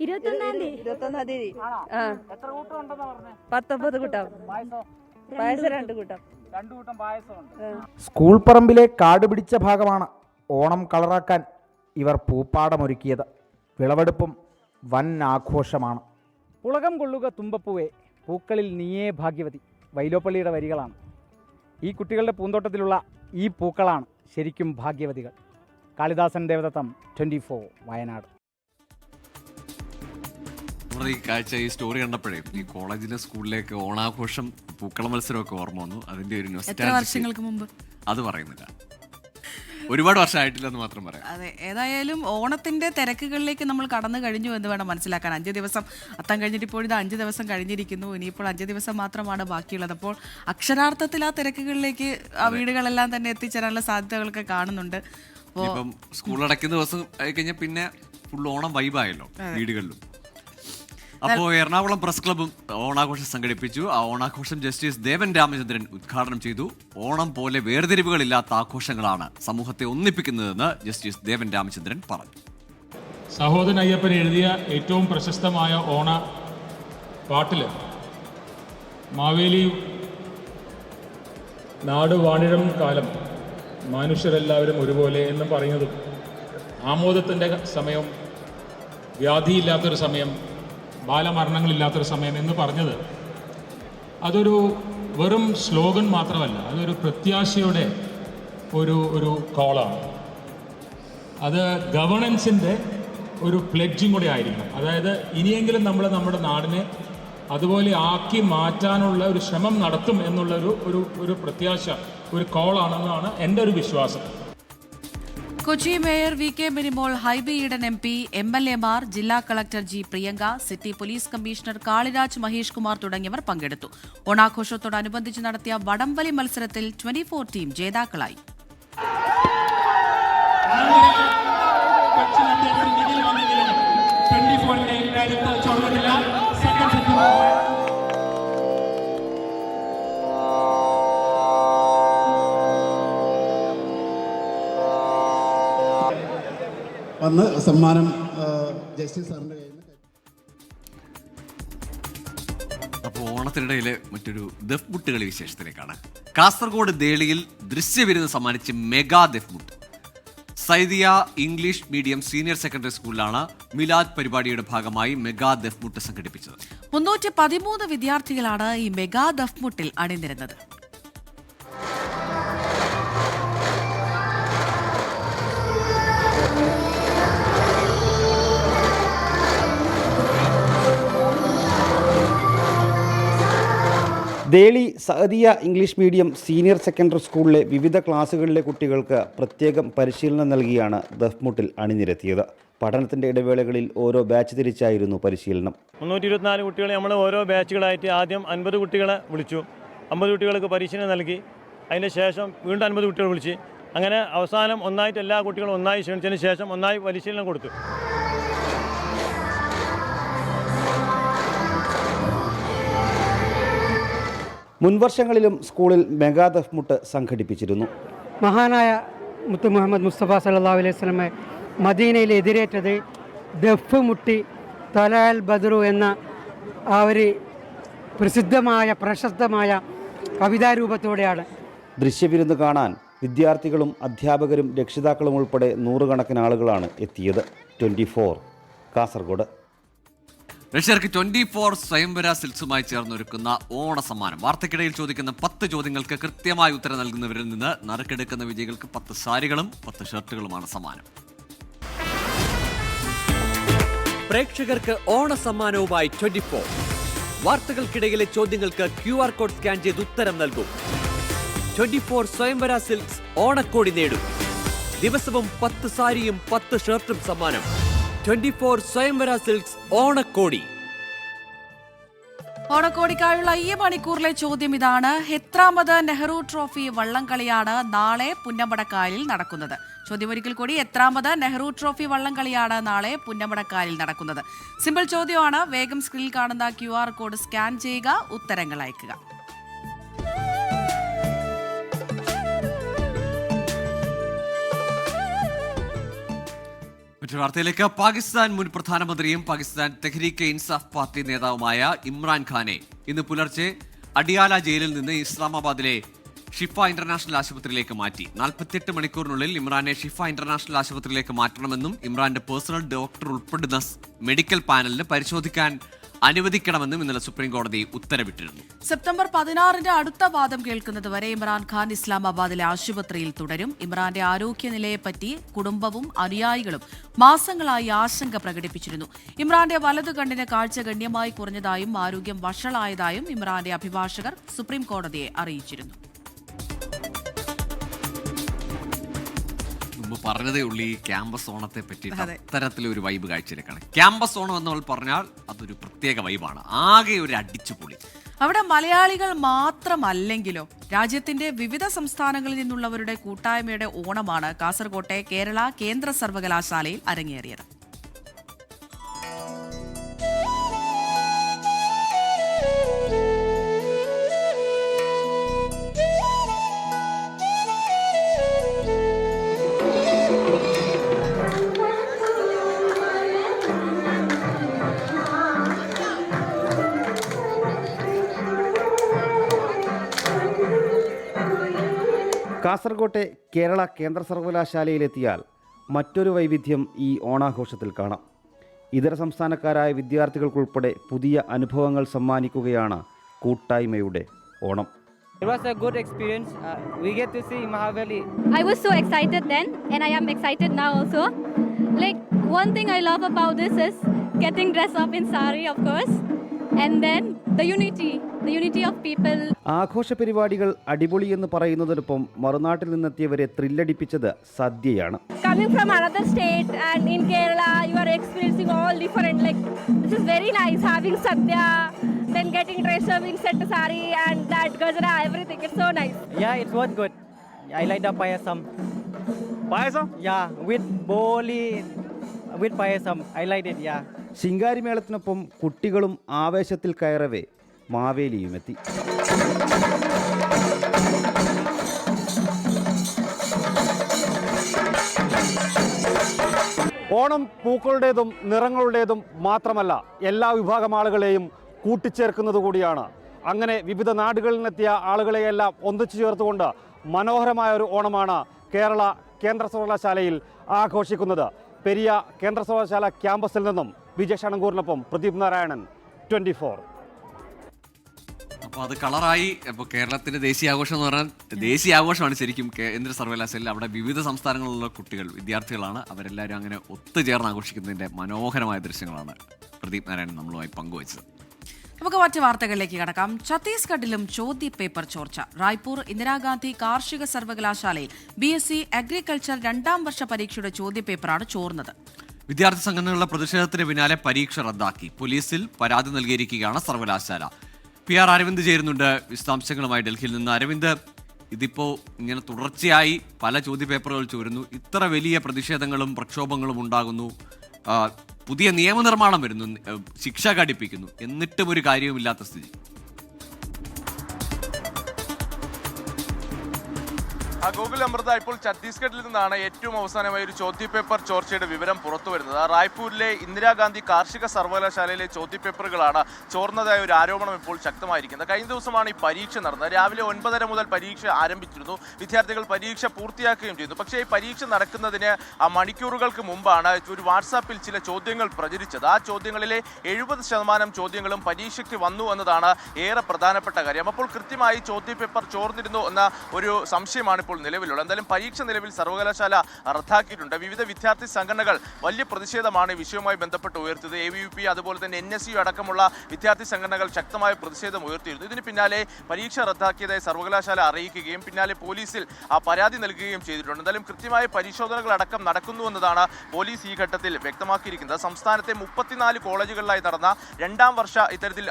21-ാം തീയതി 19 കൂട്ടം പായസം 2 കൂട്ടം. സ്കൂൾ പറമ്പിലെ കാട് പിടിച്ച ഭാഗമാണ് ഓണം കളറാക്കാൻ ഇവർ പൂപ്പാടമൊരുക്കിയത്. വിളവെടുപ്പും വൻ ആഘോഷമാണ്. പുളകം കൊള്ളുക തുമ്പപ്പൂവേ, പൂക്കളിൽ നീയേ ഭാഗ്യവതി വൈലോപ്പള്ളിയുടെ വരികളാണ്. ഈ കുട്ടികളുടെ പൂന്തോട്ടത്തിലുള്ള ഈ പൂക്കളാണ് ശരിക്കും ഭാഗ്യവതികൾ. കാളിദാസൻ ദേവദത്തം, 24 വയനാട്. ഈ കാഴ്ച, ഈ സ്റ്റോറി കണ്ടപ്പോഴേ ഈ കോളേജിലെ സ്കൂളിലേക്ക് ഓണാഘോഷം പൂക്കള മത്സരമൊക്കെ ഓർമ്മ വന്നു. അതിന്റെ ഒരു വർഷങ്ങൾക്ക് മുമ്പ് അത് പറയുന്നില്ല, ഒരുപാട് വർഷമായിട്ടില്ലെന്ന് മാത്രം പറയാം. അതെ, ഏതായാലും ഓണത്തിന്റെ തിരക്കുകളിലേക്ക് നമ്മൾ കടന്നു കഴിഞ്ഞു എന്ന് വേണം മനസ്സിലാക്കാൻ. 5 ദിവസം അത്തം കഴിഞ്ഞിട്ട് ഇപ്പോൾ ഇത് 5 ദിവസം കഴിഞ്ഞിരിക്കുന്നു. ഇനിയിപ്പോൾ 5 ദിവസം മാത്രമാണ് ബാക്കിയുള്ളത്. അപ്പോൾ അക്ഷരാർത്ഥത്തിൽ ആ തിരക്കുകളിലേക്ക് ആ വീടുകളെല്ലാം തന്നെ എത്തിച്ചേരാനുള്ള സാധ്യതകളൊക്കെ കാണുന്നുണ്ട്. ഇപ്പം സ്കൂൾ അടയ്ക്കുന്ന ദിവസം കഴിഞ്ഞാൽ പിന്നെ ഫുൾ ഓണം വൈബായല്ലോ വീടുകളിലും. അപ്പോൾ എറണാകുളം പ്രസ് ക്ലബ്ബും ഓണാഘോഷം സംഘടിപ്പിച്ചു. ആ ഓണാഘോഷം ജസ്റ്റിസ് ദേവൻ രാമചന്ദ്രൻ ഉദ്ഘാടനം ചെയ്തു. ഓണം പോലെ വേർതിരിവുകളില്ലാത്ത ആഘോഷങ്ങളാണ് സമൂഹത്തെ ഒന്നിപ്പിക്കുന്നതെന്ന് ജസ്റ്റിസ് ദേവൻ രാമചന്ദ്രൻ പറഞ്ഞു. സഹോദരൻ അയ്യപ്പൻ എഴുതിയ ഏറ്റവും പ്രശസ്തമായ ഓണ പാട്ടിൽ മാവേലി നാട് വാണിടും കാലം മനുഷ്യരെല്ലാവരും ഒരുപോലെ എന്ന് പറയുന്നതും ആമോദത്തിൻ്റെ സമയം, വ്യാധിയില്ലാത്തൊരു സമയം, ബാലമരണങ്ങളില്ലാത്തൊരു സമയം എന്ന് പറഞ്ഞത് അതൊരു വെറും സ്ലോഗൻ മാത്രമല്ല, അതൊരു പ്രത്യാശയുടെ ഒരു കോളാണ്. അത് ഗവേണൻസിൻ്റെ ഒരു പ്ലെഡ്ജും കൂടി ആയിരിക്കണം. അതായത് ഇനിയെങ്കിലും നമ്മൾ നമ്മുടെ നാടിനെ അതുപോലെ ആക്കി മാറ്റാനുള്ള ഒരു ശ്രമം നടത്തും എന്നുള്ള ഒരു പ്രത്യാശ, ഒരു കോളാണെന്നാണ് എൻ്റെ ഒരു വിശ്വാസം. Kochi mayor V K Minimol, Hibi Eden MP, MLA-മാർ, ജില്ലാ collector G Priyanka, city police commissioner Kaliraj Mahesh Kumar തുടങ്ങിയവർ പങ്കെടുത്തു. ഓണാഘോഷത്തോടനുബന്ധിച്ച് നടത്തിയ വടംവലി മത്സരത്തിൽ 24 ടീം ജേതാക്കളായി. വന്ന് സമ്മാനം ജസ്റ്റിസ് സാറിൻ്റെ കയ്യിൽ നിന്ന്. അപ്പോൾ ഓണത്തിനിടയിലെ മറ്റൊരു ദഫ്മുട്ട് കളി വിശേഷത്തിലേക്കാണ്. കാസർഗോഡ് ദേളിയിൽ ദൃശ്യവിരുന്ന് സമ്മാനിച്ച് മെഗാ ദഫ്മുട്ട്. സൈദിയ ഇംഗ്ലീഷ് മീഡിയം സീനിയർ സെക്കൻഡറി സ്കൂളിലാണ് മിലാദ് പരിപാടിയുടെ ഭാഗമായി മെഗാ ദഫ്മുട്ട് സംഘടിപ്പിച്ചത്. 313 വിദ്യാർത്ഥികളാണ് ഈ മെഗാ ദഫ്മുട്ടിൽ അണിനിരുന്നത്. Deli Saadiya English medium senior secondary സ്കൂളിലെ വിവിധ ക്ലാസ്സുകളിലെ കുട്ടികൾക്ക് പ്രത്യേകം പരിശീലനം നൽകിയാണ് ദഫ്മുട്ടിൽ അണിനിരത്തിയത്. പഠനത്തിൻ്റെ ഇടവേളകളിൽ ഓരോ ബാച്ച് തിരിച്ചായിരുന്നു പരിശീലനം. 324 കുട്ടികളെ നമ്മൾ ഓരോ ബാച്ചുകളായിട്ട് ആദ്യം 50 കുട്ടികളെ വിളിച്ചു. 50 കുട്ടികൾക്ക് പരിശീലനം നൽകി. അതിന് ശേഷം വീണ്ടും 50 കുട്ടികൾ വിളിച്ച്, അങ്ങനെ അവസാനം ഒന്നായിട്ട് എല്ലാ കുട്ടികളും ഒന്നായി ക്ഷണിച്ചതിന് ശേഷം ഒന്നായി പരിശീലനം കൊടുത്തു. മുൻവർഷങ്ങളിലും സ്കൂളിൽ മെഗാ ദഫ്മുട്ട് സംഘടിപ്പിച്ചിരുന്നു. മഹാനായ മുത്തു മുഹമ്മദ് മുസ്തഫ സല്ലല്ലാഹു അലൈഹി വസല്ലമയെ മദീനയിൽ എതിരേറ്റത് ദഫ് മുട്ടി തലാൽ ബദ്രു എന്ന ആ ഒരു പ്രസിദ്ധമായ പ്രശസ്തമായ കവിതാരൂപത്തോടെയാണ്. ദൃശ്യവിരുന്ന് കാണാൻ വിദ്യാർത്ഥികളും അധ്യാപകരും രക്ഷിതാക്കളും ഉൾപ്പെടെ നൂറുകണക്കിന് ആളുകളാണ് എത്തിയത്. 24 കാസർഗോഡ്. റഷ്യർക്ക് 24 സ്വയംവര സിൽക്സുമായി ചേർന്നൊരുക്കുന്ന ഓണസമ്മാനം. വാർത്തയ്ക്കിടയിൽ ചോദിക്കുന്ന 10 ചോദ്യങ്ങൾക്ക് കൃത്യമായി ഉത്തരം നൽകുന്നവരിൽ നിന്ന് നറുക്കെടുക്കുന്ന വിജയികൾക്ക് 10 സാരികളും 10 ഷർട്ടുകളുമാണ് സമ്മാനം. പ്രേക്ഷകർക്ക് ഓണസമ്മാനവുമായി 24. വാർത്തകൾക്കിടയിലെ ചോദ്യങ്ങൾക്ക് QR കോഡ് സ്കാൻ ചെയ്ത് ഉത്തരം നൽകും. 24 സ്വയംവര സിൽക്സ് ഓണക്കോടി നേടും. ദിവസവും 10 സാരിയും 10 ഷർട്ടും സമ്മാനം. 24 സ്വയംവര സിൽക്സ് ഓണക്കോടി. ഓണക്കോടിക്കായുള്ള ഈ മണിക്കൂറിലെ ചോദ്യം ഇതാണ്: എത്രാമത് നെഹ്റു ട്രോഫി വള്ളംകളിയാണ് നാളെ പുന്നമടക്കായലിൽ നടക്കുന്നത്? ചോദ്യം ഒരിക്കൽ കൂടി: എത്രാമത് നെഹ്റു ട്രോഫി വള്ളംകളിയാണ് നാളെ പുന്നമടക്കായലിൽ നടക്കുന്നത്? സിമ്പിൾ ചോദ്യമാണ്. വേഗം സ്ക്രീനിൽ കാണുന്ന QR കോഡ് സ്കാൻ ചെയ്യുക, ഉത്തരങ്ങൾ അയക്കുക. മറ്റൊരു വാർത്തയിലേക്ക്. പാകിസ്ഥാൻ മുൻ പ്രധാനമന്ത്രിയും പാകിസ്ഥാൻ തെഹ്രീക്കെ ഇൻസാഫ് പാർട്ടി നേതാവുമായ ഇമ്രാൻഖാനെ ഇന്ന് പുലർച്ചെ അഡിയാല ജയിലിൽ നിന്ന് ഇസ്ലാമാബാദിലെ ഷിഫ ഇന്റർനാഷണൽ ആശുപത്രിയിലേക്ക് മാറ്റി. 48 മണിക്കൂറിനുള്ളിൽ ഇമ്രാനെ ഷിഫ ഇന്റർനാഷണൽ ആശുപത്രിയിലേക്ക് മാറ്റണമെന്നും ഇമ്രാന്റെ പേഴ്സണൽ ഡോക്ടർ ഉൾപ്പെടുന്ന മെഡിക്കൽ പാനലിന് പരിശോധിക്കാൻ അനുവദിക്കണമെന്നും ഇന്നലെ സുപ്രീം കോടതി ഉത്തരവിട്ടിരുന്നു. സെപ്റ്റംബർ 16 അടുത്ത വാദം കേൾക്കുന്നതുവരെ ഇമ്രാൻഖാൻ ഇസ്ലാമാബാദിലെ ആശുപത്രിയിൽ തുടരും. ഇമ്രാന്റെ ആരോഗ്യനിലയെപ്പറ്റി കുടുംബവും അനുയായികളും മാസങ്ങളായി ആശങ്ക പ്രകടിപ്പിച്ചിരുന്നു. ഇമ്രാന്റെ വലതു കണ്ണിന് കാഴ്ച ഗണ്യമായി കുറഞ്ഞതായും ആരോഗ്യം വഷളായതായും ഇമ്രാന്റെ അഭിഭാഷകർ സുപ്രീം കോടതിയെ അറിയിച്ചിരുന്നു. പറഞ്ഞതേ ഉള്ളൂ ഈ ക്യാമ്പസ് ഓണത്തെ പറ്റിയിട്ട് അത്തരത്തിലൊരു വൈബ് കാഴ്ചയിലേക്കാണ്. ക്യാമ്പസ് ഓണം എന്ന് പറഞ്ഞാൽ അതൊരു പ്രത്യേക വൈബാണ്, ആകെ ഒരു അടിച്ചുപൊളി. അവിടെ മലയാളികൾ മാത്രമല്ലെങ്കിലോ രാജ്യത്തിന്റെ വിവിധ സംസ്ഥാനങ്ങളിൽ നിന്നുള്ളവരുടെ കൂട്ടായ്മയുടെ ഓണമാണ് കാസർകോട്ടെ കേരള കേന്ദ്ര സർവകലാശാലയിൽ അരങ്ങേറിയത്. കാസർകോട്ടെ കേരള കേന്ദ്ര സർവകലാശാലയിലെത്തിയാൽ മറ്റൊരു വൈവിധ്യം ഈ ഓണാഘോഷത്തിൽ കാണാം. ഇതര സംസ്ഥാനക്കാരായ വിദ്യാർത്ഥികൾക്കുൾപ്പെടെ പുതിയ അനുഭവങ്ങൾ സമ്മാനിക്കുകയാണ് കൂട്ടായ്മയുടെ Onam. It was a good experience. We get to see Mahabali. I was so excited then and I am excited now also. Like one thing I love about this is getting dressed up in sari, of course. And then the unity of people. ആഘോഷ പരിപാടികൾ അടിപൊളിയെന്ന് പറയുന്നതിനൊപ്പം മറുനാട്ടിൽ നിന്നെത്തിയവരെ ത്രില്ലടിപ്പിച്ചത് സദ്യയാണ്. Coming from another state and in Kerala you are experiencing all different, like this is very nice having sadhya, then getting dressed up in set sari and that gajra, everything, it's so nice. Yeah, it was good. I like the payasam. Payasam? Yeah, with boli, with payasam. I liked it, yeah. ശിങ്കാരിമേളത്തിനൊപ്പം കുട്ടികളും ആവേശത്തിൽ കയറവേ മാവേലിയുമെത്തി. ഓണം പൂക്കളുടേതും നിറങ്ങളുടേതും മാത്രമല്ല, എല്ലാ വിഭാഗം ആളുകളെയും കൂട്ടിച്ചേർക്കുന്നത് കൂടിയാണ്. അങ്ങനെ വിവിധ നാടുകളിൽ നിന്നെത്തിയ ആളുകളെയെല്ലാം ഒന്നിച്ചു ചേർത്തുകൊണ്ട് മനോഹരമായ ഒരു ഓണമാണ് കേരള കേന്ദ്ര സർവകലാശാലയിൽ ആഘോഷിക്കുന്നത്. പെരിയ കേന്ദ്ര സർവകലാശാല ക്യാമ്പസിൽ നിന്നും വിജയ് ഷണങ്കൂറിനൊപ്പം പ്രദീപ് നാരായണൻ, 24. അപ്പോൾ അത് കളറായി. അപ്പോൾ കേരളത്തിൻ്റെ ദേശീയാഘോഷം എന്ന് പറഞ്ഞാൽ ദേശീയാഘോഷമാണ് ശരിക്കും കേന്ദ്ര സർവകലാശാലയിൽ. അവിടെ വിവിധ സംസ്ഥാനങ്ങളിലുള്ള കുട്ടികൾ, വിദ്യാർത്ഥികളാണ്. അവരെല്ലാവരും അങ്ങനെ ഒത്തുചേർന്ന് ആഘോഷിക്കുന്നതിൻ്റെ മനോഹരമായ ദൃശ്യങ്ങളാണ് പ്രദീപ് നാരായണൻ നമ്മളുമായി പങ്കുവച്ചത്. നമുക്ക് മറ്റ് വാർത്തകളിലേക്ക് കടക്കാം. ഛത്തീസ്ഗഡിലും ചോദ്യപേപ്പർ ചോർച്ച. റായ്പൂർ ഇന്ദിരാഗാന്ധി കാർഷിക സർവകലാശാലയിൽ BSc അഗ്രികൾച്ചർ 2ാം വർഷ പരീക്ഷയുടെ ചോദ്യപേപ്പറാണ് ചോർന്നത്. വിദ്യാർത്ഥി സംഘടനകളുടെ പ്രതിഷേധത്തിന് പിന്നാലെ പരീക്ഷ റദ്ദാക്കി. പോലീസിൽ പരാതി നൽകിയിരിക്കുകയാണ് സർവകലാശാല. PR അരവിന്ദ് ചേരുന്നുണ്ട് വിശദാംശങ്ങളുമായി ഡൽഹിയിൽ നിന്ന്. അരവിന്ദ്, ഇതിപ്പോൾ ഇങ്ങനെ തുടർച്ചയായി പല ചോദ്യപേപ്പറുകൾ ചോരുന്നു, ഇത്ര വലിയ പ്രതിഷേധങ്ങളും പ്രക്ഷോഭങ്ങളും ഉണ്ടാകുന്നു, പുതിയ നിയമനിർമ്മാണം വരുന്നു, ശിക്ഷ കടുപ്പിക്കുന്നു, എന്നിട്ടും ഒരു കാര്യവുമില്ലാത്ത സ്ഥിതി. ഗോകുൽ അമൃത, ഇപ്പോൾ ഛത്തീസ്ഗഡിൽ നിന്നാണ് ഏറ്റവും അവസാനമായി ഒരു ചോദ്യപേപ്പർ ചോർച്ചയുടെ വിവരം പുറത്തു വരുന്നത്. റായ്പൂരിലെ ഇന്ദിരാഗാന്ധി കാർഷിക സർവകലാശാലയിലെ ചോദ്യപേപ്പറുകളാണ് ചോർന്നതായ ഒരു ആരോപണം ഇപ്പോൾ ശക്തമായിരിക്കുന്നത്. കഴിഞ്ഞ ദിവസമാണ് ഈ പരീക്ഷ നടന്നത്. രാവിലെ 9:30 മുതൽ പരീക്ഷ ആരംഭിച്ചിരുന്നു. വിദ്യാർത്ഥികൾ പരീക്ഷ പൂർത്തിയാക്കുകയും ചെയ്തു. പക്ഷേ ഈ പരീക്ഷ നടക്കുന്നതിന് മണിക്കൂറുകൾക്ക് മുമ്പാണ് ഒരു വാട്സാപ്പിൽ ചില ചോദ്യങ്ങൾ പ്രചരിച്ചത്. ആ ചോദ്യങ്ങളിലെ 70% ചോദ്യങ്ങളും പരീക്ഷയ്ക്ക് വന്നു എന്നതാണ് ഏറെ പ്രധാനപ്പെട്ട കാര്യം. അപ്പോൾ കൃത്യമായി ചോദ്യപേപ്പർ ചോർന്നിരുന്നു എന്ന ഒരു സംശയമാണ് ഇപ്പോൾ നിലവിലുള്ളത്. എന്തായാലും പരീക്ഷ നിലവിൽ സർവകലാശാല റദ്ദാക്കിയിട്ടുണ്ട്. വിവിധ വിദ്യാർത്ഥി സംഘടനകൾ വലിയ പ്രതിഷേധമാണ് ഈ വിഷയവുമായി ബന്ധപ്പെട്ട് ഉയർത്തിയത്. AVUP അതുപോലെ തന്നെ NSU അടക്കമുള്ള വിദ്യാർത്ഥി സംഘടനകൾ ശക്തമായ പ്രതിഷേധം ഉയർത്തിയിരുന്നു. ഇതിന് പിന്നാലെ പരീക്ഷ റദ്ദാക്കിയതായി സർവകലാശാല അറിയിക്കുകയും പിന്നാലെ പോലീസിൽ പരാതി നൽകുകയും ചെയ്തിട്ടുണ്ട്. എന്തായാലും കൃത്യമായ പരിശോധനകൾ അടക്കം നടക്കുന്നുവെന്നതാണ് പോലീസ് ഈ ഘട്ടത്തിൽ വ്യക്തമാക്കിയിരിക്കുന്നത്. സംസ്ഥാനത്തെ 34 കോളേജുകളിലായി നടന്ന 2ാം വർഷ ഇത്തരത്തിൽ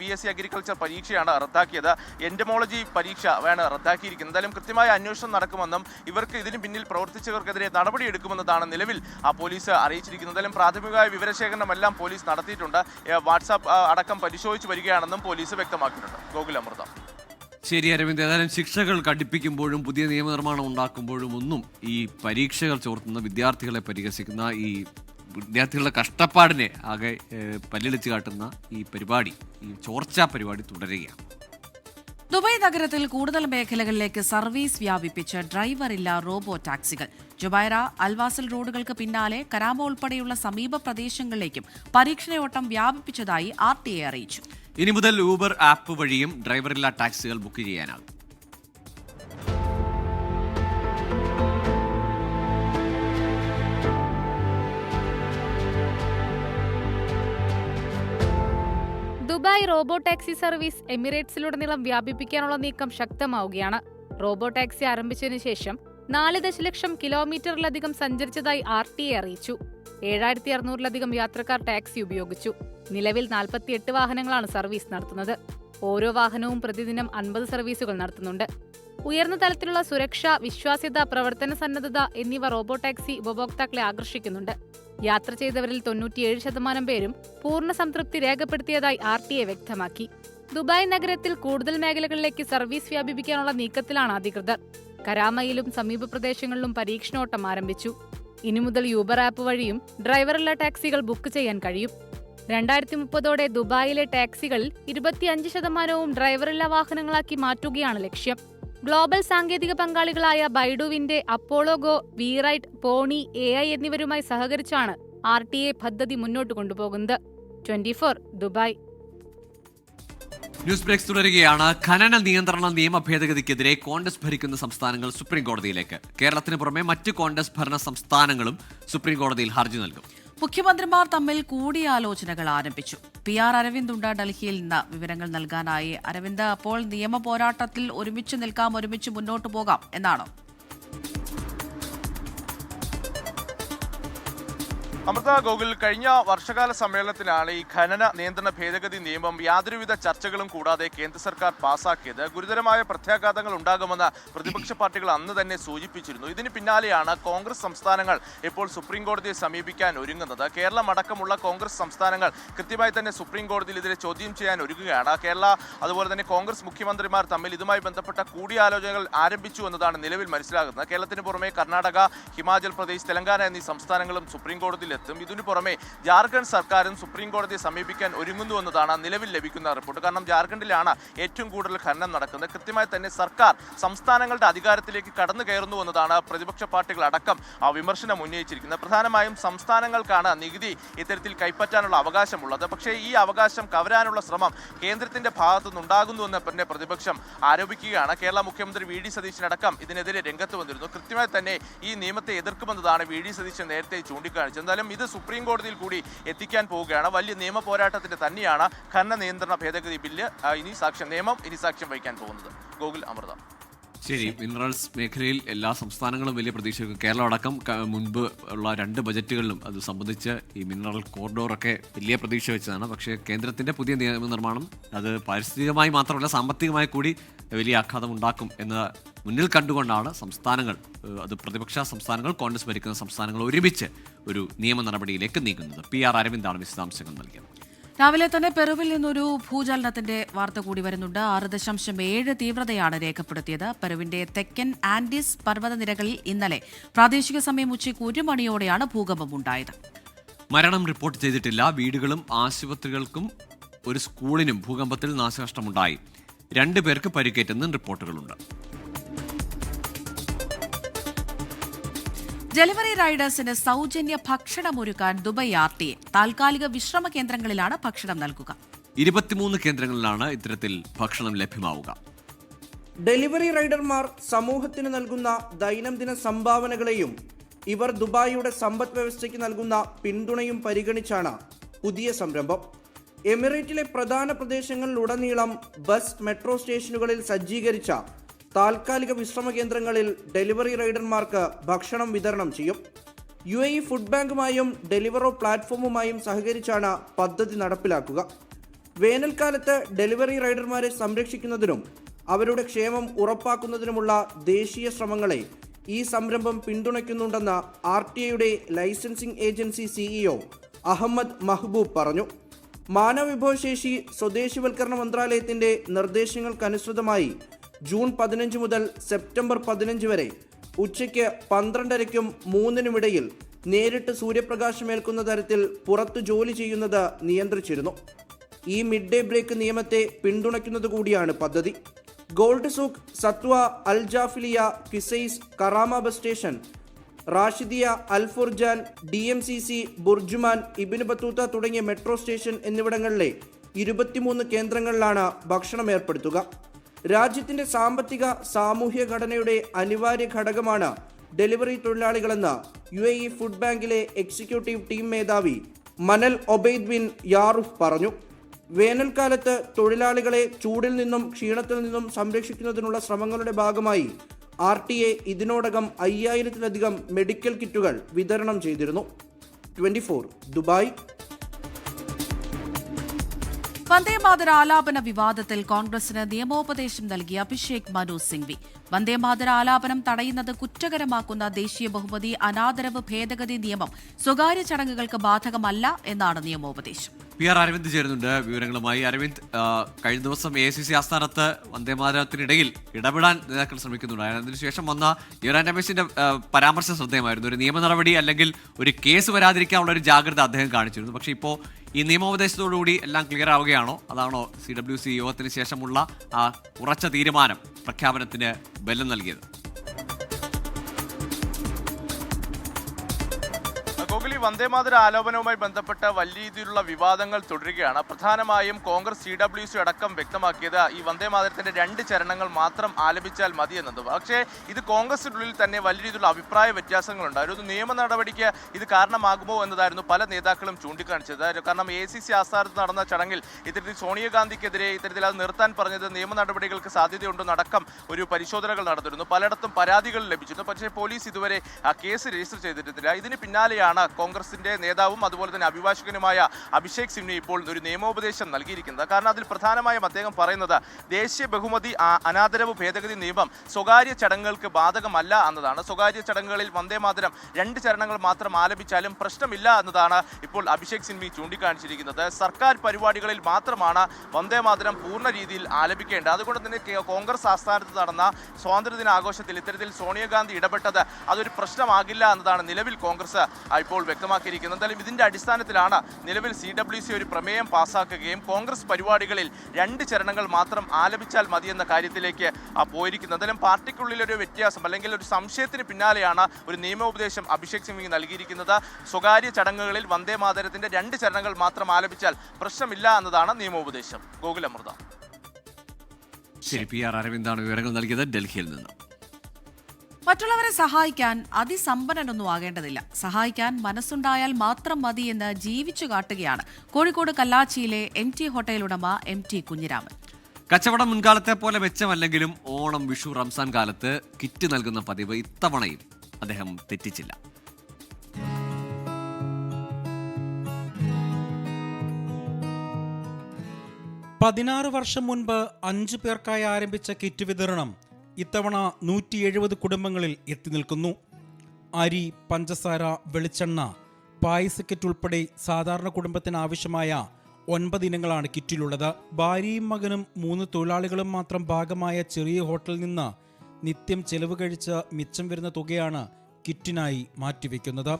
BSc അഗ്രികൾച്ചർ പരീക്ഷയാണ് റദ്ദാക്കിയത്. എൻഡമോളജി പരീക്ഷ ആണ് റദ്ദാക്കിയിരിക്കുന്നത്. എന്തായാലും കൃത്യമായ അന്വേഷണം നടക്കുമെന്നും ഇവർക്ക് ഇതിന് പിന്നിൽ പ്രവർത്തിച്ചവർക്കെതിരെ നടപടിയെടുക്കുമെന്നതാണ് നിലവിൽ പോലീസ് അറിയിച്ചിരിക്കുന്നത്. എന്തായാലും പ്രാഥമികമായ വിവരശേഖരണമെല്ലാം പോലീസ് നടത്തിയിട്ടുണ്ട്. വാട്സാപ്പ് അടക്കം പരിശോധിച്ച് വരികയാണെന്നും പോലീസ് വ്യക്തമാക്കിയിട്ടുണ്ട്. ഗോകുൽ അമൃത. ശരി അരവിന്ദ്, ഏതായാലും ശിക്ഷകൾ കടുപ്പിക്കുമ്പോഴും പുതിയ നിയമനിർമ്മാണം ഉണ്ടാക്കുമ്പോഴും ഒന്നും ഈ പരീക്ഷകൾ ചോർത്തുന്ന വിദ്യാർത്ഥികളെ പരിഹസിക്കുന്ന ഈ വിദ്യാർത്ഥികളുടെ കഷ്ടപ്പാടിനെ ആകെ പല്ലിളിച്ച് കാട്ടുന്ന ഈ പരിപാടി, ഈ ചോർച്ചാ പരിപാടി തുടരുകയാണ്. ദുബായ് നഗരത്തിൽ കൂടുതൽ മേഖലകളിലേക്ക് സർവീസ് വ്യാപിപ്പിച്ച് ഡ്രൈവറില്ല റോബോ ടാക്സികൾ. ജുബൈറ, അൽവാസൽ റോഡുകൾക്ക് പിന്നാലെ കരാമ ഉൾപ്പെടെയുള്ള സമീപ പ്രദേശങ്ങളിലേക്കും പരീക്ഷണയോട്ടം വ്യാപിപ്പിച്ചതായി RTA അറിയിച്ചു. ഇനി മുതൽ ഊബർ ആപ്പ് വഴിയും ഡ്രൈവറില്ലാ ടാക്സികൾ ബുക്ക് ചെയ്യാനാകും. ദുബായ് റോബോ ടാക്സി സർവീസ് എമിറേറ്റ്സിലുടനീളം വ്യാപിപ്പിക്കാനുള്ള നീക്കം ശക്തമാവുകയാണ്. റോബോ ടാക്സി ആരംഭിച്ചതിനു ശേഷം 4 ദശലക്ഷം കിലോമീറ്ററിലധികം സഞ്ചരിച്ചതായി RTA അറിയിച്ചു. 7600-ലധികം യാത്രക്കാർ ടാക്സി ഉപയോഗിച്ചു. നിലവിൽ 48 വാഹനങ്ങളാണ് സർവീസ് നടത്തുന്നത്. ഓരോ വാഹനവും പ്രതിദിനം 50 സർവീസുകൾ നടത്തുന്നുണ്ട്. ഉയർന്ന തലത്തിലുള്ള സുരക്ഷ, വിശ്വാസ്യത, പ്രവർത്തന സന്നദ്ധത എന്നിവ റോബോ ടാക്സി ഉപഭോക്താക്കളെ ആകർഷിക്കുന്നുണ്ട്. യാത്ര ചെയ്തവരിൽ 97% പേരും പൂർണ്ണ സംതൃപ്തി രേഖപ്പെടുത്തിയതായി RTA വ്യക്തമാക്കി. ദുബായ് നഗരത്തിൽ കൂടുതൽ മേഖലകളിലേക്ക് സർവീസ് വ്യാപിപ്പിക്കാനുള്ള നീക്കത്തിലാണ് അധികൃതർ. കരാമയിലും സമീപ പ്രദേശങ്ങളിലും പരീക്ഷണോട്ടം ആരംഭിച്ചു. ഇനി മുതൽ യൂബർ ആപ്പ് വഴിയും ഡ്രൈവറുള്ള ടാക്സികൾ ബുക്ക് ചെയ്യാൻ കഴിയും. 2030ഓടെ ദുബായിലെ ടാക്സികളിൽ 25% ഡ്രൈവറില്ലാ വാഹനങ്ങളാക്കി മാറ്റുകയാണ് ലക്ഷ്യം. ഗ്ലോബൽ സാങ്കേതിക പങ്കാളികളായ ബൈഡുവിന്റെ അപ്പോളോ ഗോ, വീറൈറ്റ്, പോണി, AI എന്നിവരുമായി സഹകരിച്ചാണ് RTA പദ്ധതി മുന്നോട്ട് കൊണ്ടുപോകുന്നത്. 24 ദുബായ്. ന്യൂസ് ബ്രേക്സ് തുടരുകയാണ്. ഖനന നിയന്ത്രണ നിയമ ഭേദഗതിക്കെതിരെ കോൺഗ്രസ് ഭരിക്കുന്ന സംസ്ഥാനങ്ങൾ സുപ്രീം കോടതിയിലേക്ക്. കേരളത്തിന് പുറമെ മറ്റ് കോൺഗ്രസ് ഭരണ സംസ്ഥാനങ്ങളും സുപ്രീം കോടതിയിൽ ഹർജി നൽകും. മുഖ്യമന്ത്രിമാർ തമ്മിൽ കൂടിയാലോചനകൾ ആരംഭിച്ചു. PR അരവിന്ദ് ഉണ്ട് ഡൽഹിയിൽ നിന്ന് വിവരങ്ങൾ നൽകാനായി. അരവിന്ദ്, അപ്പോൾ നിയമ പോരാട്ടത്തിൽ ഒരുമിച്ച് നിൽക്കാം, ഒരുമിച്ച് മുന്നോട്ട് പോകാം എന്നാണോ? അമൃത, ഗോകുൽ, കഴിഞ്ഞ വർഷകാല സമ്മേളനത്തിലാണ് ഈ ഖനന നിയന്ത്രണ ഭേദഗതി നിയമം യാതൊരുവിധ ചർച്ചകളും കൂടാതെ കേന്ദ്ര സർക്കാർ പാസാക്കിയത്. ഗുരുതരമായ പ്രത്യാഘാതങ്ങൾ ഉണ്ടാകുമെന്ന് പ്രതിപക്ഷ പാർട്ടികൾ അന്ന് തന്നെ സൂചിപ്പിച്ചിരുന്നു. ഇതിന് പിന്നാലെയാണ് കോൺഗ്രസ് സംസ്ഥാനങ്ങൾ ഇപ്പോൾ സുപ്രീം കോടതിയെ സമീപിക്കാൻ ഒരുങ്ങുന്നത്. കേരളം അടക്കമുള്ള കോൺഗ്രസ് സംസ്ഥാനങ്ങൾ കൃത്യമായി തന്നെ സുപ്രീം കോടതിയിൽ ഇതിനെ ചോദ്യം ചെയ്യാൻ ഒരുങ്ങുകയാണ്. കേരള അതുപോലെ തന്നെ കോൺഗ്രസ് മുഖ്യമന്ത്രിമാർ തമ്മിൽ ഇതുമായി ബന്ധപ്പെട്ട കൂടിയാലോചനകൾ ആരംഭിച്ചു എന്നതാണ് നിലവിൽ മനസ്സിലാകുന്നത്. കേരളത്തിന് പുറമെ കർണാടക, ഹിമാചൽ പ്രദേശ്, തെലങ്കാന എന്നീ സംസ്ഥാനങ്ങളും സുപ്രീം കോടതിയിൽ എത്തും. ഇതിനു പുറമെ ജാർഖണ്ഡ് സർക്കാരും സുപ്രീം കോടതിയെ സമീപിക്കാൻ ഒരുങ്ങുന്നു എന്നതാണ് നിലവിൽ ലഭിക്കുന്ന റിപ്പോർട്ട്. കാരണം ജാർഖണ്ഡിലാണ് ഏറ്റവും കൂടുതൽ ഖനനം നടക്കുന്നത്. കൃത്യമായി തന്നെ സർക്കാർ സംസ്ഥാനങ്ങളുടെ അധികാരത്തിലേക്ക് കടന്നു കയറുന്നു എന്നതാണ് പ്രതിപക്ഷ പാർട്ടികൾ അടക്കം വിമർശനം ഉന്നയിച്ചിരിക്കുന്നത്. പ്രധാനമായും സംസ്ഥാനങ്ങൾക്കാണ് നികുതി ഇത്തരത്തിൽ കൈപ്പറ്റാനുള്ള അവകാശമുള്ളത്. പക്ഷേ ഈ അവകാശം കവരാനുള്ള ശ്രമം കേന്ദ്രത്തിന്റെ ഭാഗത്തു നിന്നുണ്ടാകുന്നു എന്ന് തന്നെ പ്രതിപക്ഷം ആരോപിക്കുകയാണ്. കേരള മുഖ്യമന്ത്രി VD സതീശനടക്കം ഇതിനെതിരെ രംഗത്ത് വന്നിരുന്നു. കൃത്യമായി തന്നെ ഈ നിയമത്തെ എതിർക്കുമെന്നതാണ് VD സതീശൻ നേരത്തെ ചൂണ്ടിക്കാണിച്ചത്. എന്തായാലും ഇത് സുപ്രീം കോടതിയിൽ കൂടി എത്തിക്കാൻ പോവുകയാണ്. വലിയ നിയമ പോരാട്ടത്തിന്റെ തന്നെയാണ് ഖനന നിയന്ത്രണ ഭേദഗതി ബില്ല് ഇനി സാക്ഷ്യം വഹിക്കാൻ പോകുന്നത്. ഗോകുൽ, അമൃത. ശരി, മിനറൽസ് മേഖലയിൽ എല്ലാ സംസ്ഥാനങ്ങളും വലിയ പ്രതീക്ഷ. കേരളം അടക്കം മുൻപ് ഉള്ള 2 ബജറ്റുകളിലും അത് സംബന്ധിച്ച് ഈ മിനറൽ കോറിഡോറൊക്കെ വലിയ പ്രതീക്ഷ വെച്ചതാണ്. പക്ഷേ കേന്ദ്രത്തിന്റെ പുതിയ നിയമനിർമ്മാണം അത് പാരിസ്ഥിതികമായി മാത്രമല്ല സാമ്പത്തികമായി കൂടി വലിയ ആഘാതം ഉണ്ടാക്കും എന്ന് മുന്നിൽ കണ്ടുകൊണ്ടാണ് സംസ്ഥാനങ്ങൾ, അത് പ്രതിപക്ഷ സംസ്ഥാനങ്ങൾ, കോൺഗ്രസ് ഭരിക്കുന്ന സംസ്ഥാനങ്ങൾ ഒരുമിച്ച് ഒരു നിയമ നടപടിയിലേക്ക് നീങ്ങുന്നത്. PR അരവിന്ദാണ് വിശദാംശങ്ങൾ നൽകിയത്. രാവിലെ തന്നെ പെറുവിൽ നിന്നൊരു ഭൂചലനത്തിന്റെ വാർത്ത കൂടി വരുന്നുണ്ട്. 6.7 തീവ്രതയാണ് രേഖപ്പെടുത്തിയത്. പെറുവിന്റെ തെക്കൻ ആൻഡീസ് പർവ്വതനിരകളിൽ ഇന്നലെ പ്രാദേശിക സമയം ഉച്ചയ്ക്ക് 1 മണിയോടെയാണ് ഭൂകമ്പം ഉണ്ടായത്. മരണം റിപ്പോർട്ട് ചെയ്തിട്ടില്ല. വീടുകളും ആശുപത്രികൾക്കും ഒരു സ്കൂളിനും ഭൂകമ്പത്തിൽ നാശനഷ്ടമുണ്ടായി. 2 പേർക്ക് പരിക്കേറ്റെന്നും റിപ്പോർട്ടുകളുണ്ട്. ഡെലിവറി റൈഡേഴ്സിന് സൗജന്യ ഭക്ഷണമൊരുക്കാൻ ദുബായ് RTA താൽക്കാലിക വിശ്രമ കേന്ദ്രങ്ങളിലാണ് ഭക്ഷണം നൽകുക. 23 കേന്ദ്രങ്ങളിലാണ് ഇത്തരത്തിൽ ഭക്ഷണം ലഭ്യമാവുക. ഡെലിവറി റൈഡർമാർ സമൂഹത്തിന് നൽകുന്ന ദൈനംദിന സംഭാവനകളെയും ഇവർ ദുബായിയുടെ സമ്പദ് വ്യവസ്ഥയ്ക്ക് നൽകുന്ന പിന്തുണയും പരിഗണിച്ചാണ് പുതിയ സംരംഭം. എമിറേറ്റിലെ പ്രധാന പ്രദേശങ്ങളിലുടനീളം ബസ്, മെട്രോ സ്റ്റേഷനുകളിൽ സജ്ജീകരിച്ച താൽക്കാലിക വിശ്രമ കേന്ദ്രങ്ങളിൽ ഡെലിവറി റൈഡർമാർക്ക് ഭക്ഷണം വിതരണം ചെയ്യും. UAE ഫുഡ് ബാങ്കുമായും ഡെലിവറോ പ്ലാറ്റ്ഫോമുമായും സഹകരിച്ചാണ് പദ്ധതി നടപ്പിലാക്കുക. വേനൽക്കാലത്ത് ഡെലിവറി റൈഡർമാരെ സംരക്ഷിക്കുന്നതിനും അവരുടെ ക്ഷേമം ഉറപ്പാക്കുന്നതിനുമുള്ള ദേശീയ ശ്രമങ്ങളെ ഈ സംരംഭം പിന്തുണയ്ക്കുന്നുണ്ടെന്ന് RTA licensing agency CEO Ahmed Mahboob പറഞ്ഞു. മാനവവിഭവശേഷി സ്വദേശിവൽക്കരണ മന്ത്രാലയത്തിന്റെ നിർദ്ദേശങ്ങൾക്കനുസൃതമായി ജൂൺ 15 മുതൽ സെപ്റ്റംബർ 15 വരെ ഉച്ചയ്ക്ക് 12:30-നും 3-നുമിടയിൽ നേരിട്ട് സൂര്യപ്രകാശമേൽക്കുന്ന തരത്തിൽ പുറത്തു ജോലി ചെയ്യുന്നത് നിയന്ത്രിച്ചിരുന്നു. ഈ മിഡ് ഡേ ബ്രേക്ക് നിയമത്തെ പിന്തുണയ്ക്കുന്നത് കൂടിയാണ് പദ്ധതി. Gold souk, Satwa, Al Jafiliya, Qusais, Karama bus station, Rashidiya, Al Furjan, DMCC, BurJuman, Ibn Battuta തുടങ്ങിയ മെട്രോ സ്റ്റേഷൻ എന്നിവിടങ്ങളിലെ 23 കേന്ദ്രങ്ങളിലാണ് ഭക്ഷണം ഏർപ്പെടുത്തുക. രാജ്യത്തിന്റെ സാമ്പത്തിക സാമൂഹ്യ ഘടനയുടെ അനിവാര്യ ഘടകമാണ് ഡെലിവറി തൊഴിലാളികളെന്ന് UAE ഫുഡ് ബാങ്കിലെ എക്സിക്യൂട്ടീവ് ടീം മേധാവി മനൽ ഒബൈദ് ബിൻ യാറുഫ് പറഞ്ഞു. വേനൽക്കാലത്ത് തൊഴിലാളികളെ ചൂടിൽ നിന്നും ക്ഷീണത്തിൽ നിന്നും സംരക്ഷിക്കുന്നതിനുള്ള ശ്രമങ്ങളുടെ ഭാഗമായി RTA ഇതിനോടകം 5000-ലധികം മെഡിക്കൽ കിറ്റുകൾ വിതരണം ചെയ്തിരുന്നു. 24 ദുബായ്. വന്ദേമാതര ആലാപന വിവാദത്തിൽ കോൺഗ്രസിന് നിയമോപദേശം നൽകിയ അഭിഷേക് മനു സിംഗ്വി. വന്ദേമാതര ആലാപനം തടയുന്നത് കുറ്റകരമാക്കുന്ന ദേശീയ ബഹുമതി അനാദരവ് ഭേദഗതി നിയമം സ്വകാര്യ ചടങ്ങുകൾക്ക് ബാധകമല്ല എന്നാണ് നിയമോപദേശം. PR അരവിന്ദ് ചേരുന്നുണ്ട് വിവരങ്ങളുമായി. അരവിന്ദ്, കഴിഞ്ഞ ദിവസം AICC ആസ്ഥാനത്ത് വന്ദേമാതരത്തിനിടയിൽ ഇടപെടാൻ നേതാക്കൾ ശ്രമിക്കുന്നുണ്ടായിരുന്നു. അതിനുശേഷം വന്ന ഇറാൻ രമേശിന്റെ പരാമർശം ശ്രദ്ധേയമായിരുന്നു. ഒരു നിയമ നടപടി അല്ലെങ്കിൽ ഒരു കേസ് വരാതിരിക്കാനുള്ള ഒരു ജാഗ്രത അദ്ദേഹം കാണിച്ചിരുന്നു. പക്ഷേ ഇപ്പോൾ ഈ നിയമോപദേശത്തോടുകൂടി എല്ലാം ക്ലിയർ ആവുകയാണോ? അതാണോ CWC യോഗത്തിന് ശേഷമുള്ള ആ ഉറച്ച തീരുമാനം പ്രഖ്യാപനത്തിന് ബലം നൽകിയത്? വന്ദേമാതര ആലോപനവുമായി ബന്ധപ്പെട്ട വലിയ രീതിയിലുള്ള വിവാദങ്ങൾ തുടരുകയാണ്. പ്രധാനമായും കോൺഗ്രസ് CWC അടക്കം വ്യക്തമാക്കിയത് ഈ വന്ദേമാതരത്തിന്റെ 2 ചരണങ്ങൾ മാത്രം ആലപിച്ചാൽ മതി എന്നത്. പക്ഷേ ഇത് കോൺഗ്രസിനുള്ളിൽ തന്നെ വലിയ രീതിയിലുള്ള അഭിപ്രായ വ്യത്യാസങ്ങളുണ്ടായിരുന്നു. നിയമ നടപടിക്ക് ഇത് കാരണമാകുമോ എന്നതായിരുന്നു പല നേതാക്കളും ചൂണ്ടിക്കാണിച്ചത്. കാരണം AICC ആസ്ഥാനത്ത് നടന്ന ചടങ്ങിൽ ഇത്തരത്തിൽ സോണിയാഗാന്ധിക്കെതിരെ ഇത്തരത്തിൽ അത് നിർത്താൻ പറഞ്ഞത് നിയമ നടപടികൾക്ക് സാധ്യതയുണ്ടെന്നടക്കം ഒരു പരിശോധനകൾ നടന്നിരുന്നു. പലയിടത്തും പരാതികൾ ലഭിച്ചിരുന്നു. പക്ഷേ പോലീസ് ഇതുവരെ ആ കേസ് രജിസ്റ്റർ ചെയ്തിട്ടില്ല. ഇതിന് പിന്നാലെയാണ് കോൺഗ്രസിന്റെ നേതാവും അതുപോലെ തന്നെ അഭിഭാഷകനുമായ അഭിഷേക് സിംഗ്വി ഇപ്പോൾ ഒരു നിയമോപദേശം നൽകിയിരിക്കുന്നത്. കാരണം അതിൽ പ്രധാനമായും അദ്ദേഹം പറയുന്നത് ദേശീയ ബഹുമതി അനാദരവ് ഭേദഗതി നിയമം സ്വകാര്യ ചടങ്ങുകൾക്ക് ബാധകമല്ല എന്നതാണ്. സ്വകാര്യ ചടങ്ങുകളിൽ വന്ദേമാതരം 2 ചരണങ്ങൾ മാത്രം ആലപിച്ചാലും പ്രശ്നമില്ല എന്നതാണ് ഇപ്പോൾ അഭിഷേക് സിംഗ്വി ചൂണ്ടിക്കാണിച്ചിരിക്കുന്നത്. സർക്കാർ പരിപാടികളിൽ മാത്രമാണ് വന്ദേമാതരം പൂർണ്ണ രീതിയിൽ ആലപിക്കേണ്ടത്. അതുകൊണ്ട് തന്നെ കോൺഗ്രസ് ആസ്ഥാനത്ത് നടന്ന സ്വാതന്ത്ര്യദിന ആഘോഷത്തിൽ ഇത്തരത്തിൽ സോണിയാഗാന്ധി ഇടപെട്ടത് അതൊരു പ്രശ്നമാകില്ല എന്നതാണ് നിലവിൽ കോൺഗ്രസ് ഇപ്പോൾ വ്യക്തമാക്കിയിരിക്കുന്നത്. എന്തായാലും ഇതിന്റെ അടിസ്ഥാനത്തിലാണ് നിലവിൽ CWC ഒരു പ്രമേയം പാസ്സാക്കുകയും കോൺഗ്രസ് പരിപാടികളിൽ 2 ചരണങ്ങൾ മാത്രം ആലപിച്ചാൽ മതിയെന്ന കാര്യത്തിലേക്ക് പോയിരിക്കുന്നത്. എന്തായാലും പാർട്ടിക്കുള്ളിൽ ഒരു വ്യത്യാസം അല്ലെങ്കിൽ ഒരു സംശയത്തിന് പിന്നാലെയാണ് ഒരു നിയമോപദേശം അഭിഷേക് സിംഗ്വി നൽകിയിരിക്കുന്നത്. സ്വകാര്യ ചടങ്ങുകളിൽ വന്ദേമാതരത്തിന്റെ 2 ചരണങ്ങൾ മാത്രം ആലപിച്ചാൽ പ്രശ്നമില്ല എന്നതാണ് നിയമോപദേശം. ഗോകുലമൃത. ശരി, PR അരവിന്ദാണ് വിവരങ്ങൾ നൽകിയത് ഡൽഹിയിൽ നിന്ന്. മറ്റുള്ളവരെ സഹായിക്കാൻ അതിസമ്പന്നനൊന്നും ആകേണ്ടതില്ല. സഹായിക്കാൻ മനസ്സുണ്ടായാൽ മാത്രം മതി എന്ന് ജീവിച്ചു കാട്ടുകയാണ് കോഴിക്കോട് കല്ലാച്ചിയിലെ MT ഹോട്ടൽ ഉടമ MT കുഞ്ഞിരാമൻ. കച്ചവടം മുൻകാലത്തെ പോലെ മെച്ചമല്ലെങ്കിലും ഓണം, വിഷു, റംസാൻ കാലത്ത് കിറ്റ് നൽകുന്ന പതിവ് ഇത്തവണയും അദ്ദേഹം തെറ്റിച്ചില്ല. പതിനാറ് വർഷം മുൻപ് 5 പേർക്കായി ആരംഭിച്ച കിറ്റ് വിതരണം ഇത്തവണ 170 കുടുംബങ്ങളിൽ എത്തി നിൽക്കുന്നു. അരി, പഞ്ചസാര, വെളിച്ചെണ്ണ, പായസ കിറ്റ് ഉൾപ്പെടെ സാധാരണ കുടുംബത്തിന് ആവശ്യമായ 9 ഇനങ്ങളാണ് കിറ്റിലുള്ളത്. ഭാര്യയും മകനും 3 തൊഴിലാളികളും മാത്രം ഭാഗമായ ചെറിയ ഹോട്ടലിൽ നിന്ന് നിത്യം ചെലവ് കഴിച്ച് മിച്ചം വരുന്ന തുകയാണ് കിറ്റിനായി മാറ്റിവെക്കുന്നത്.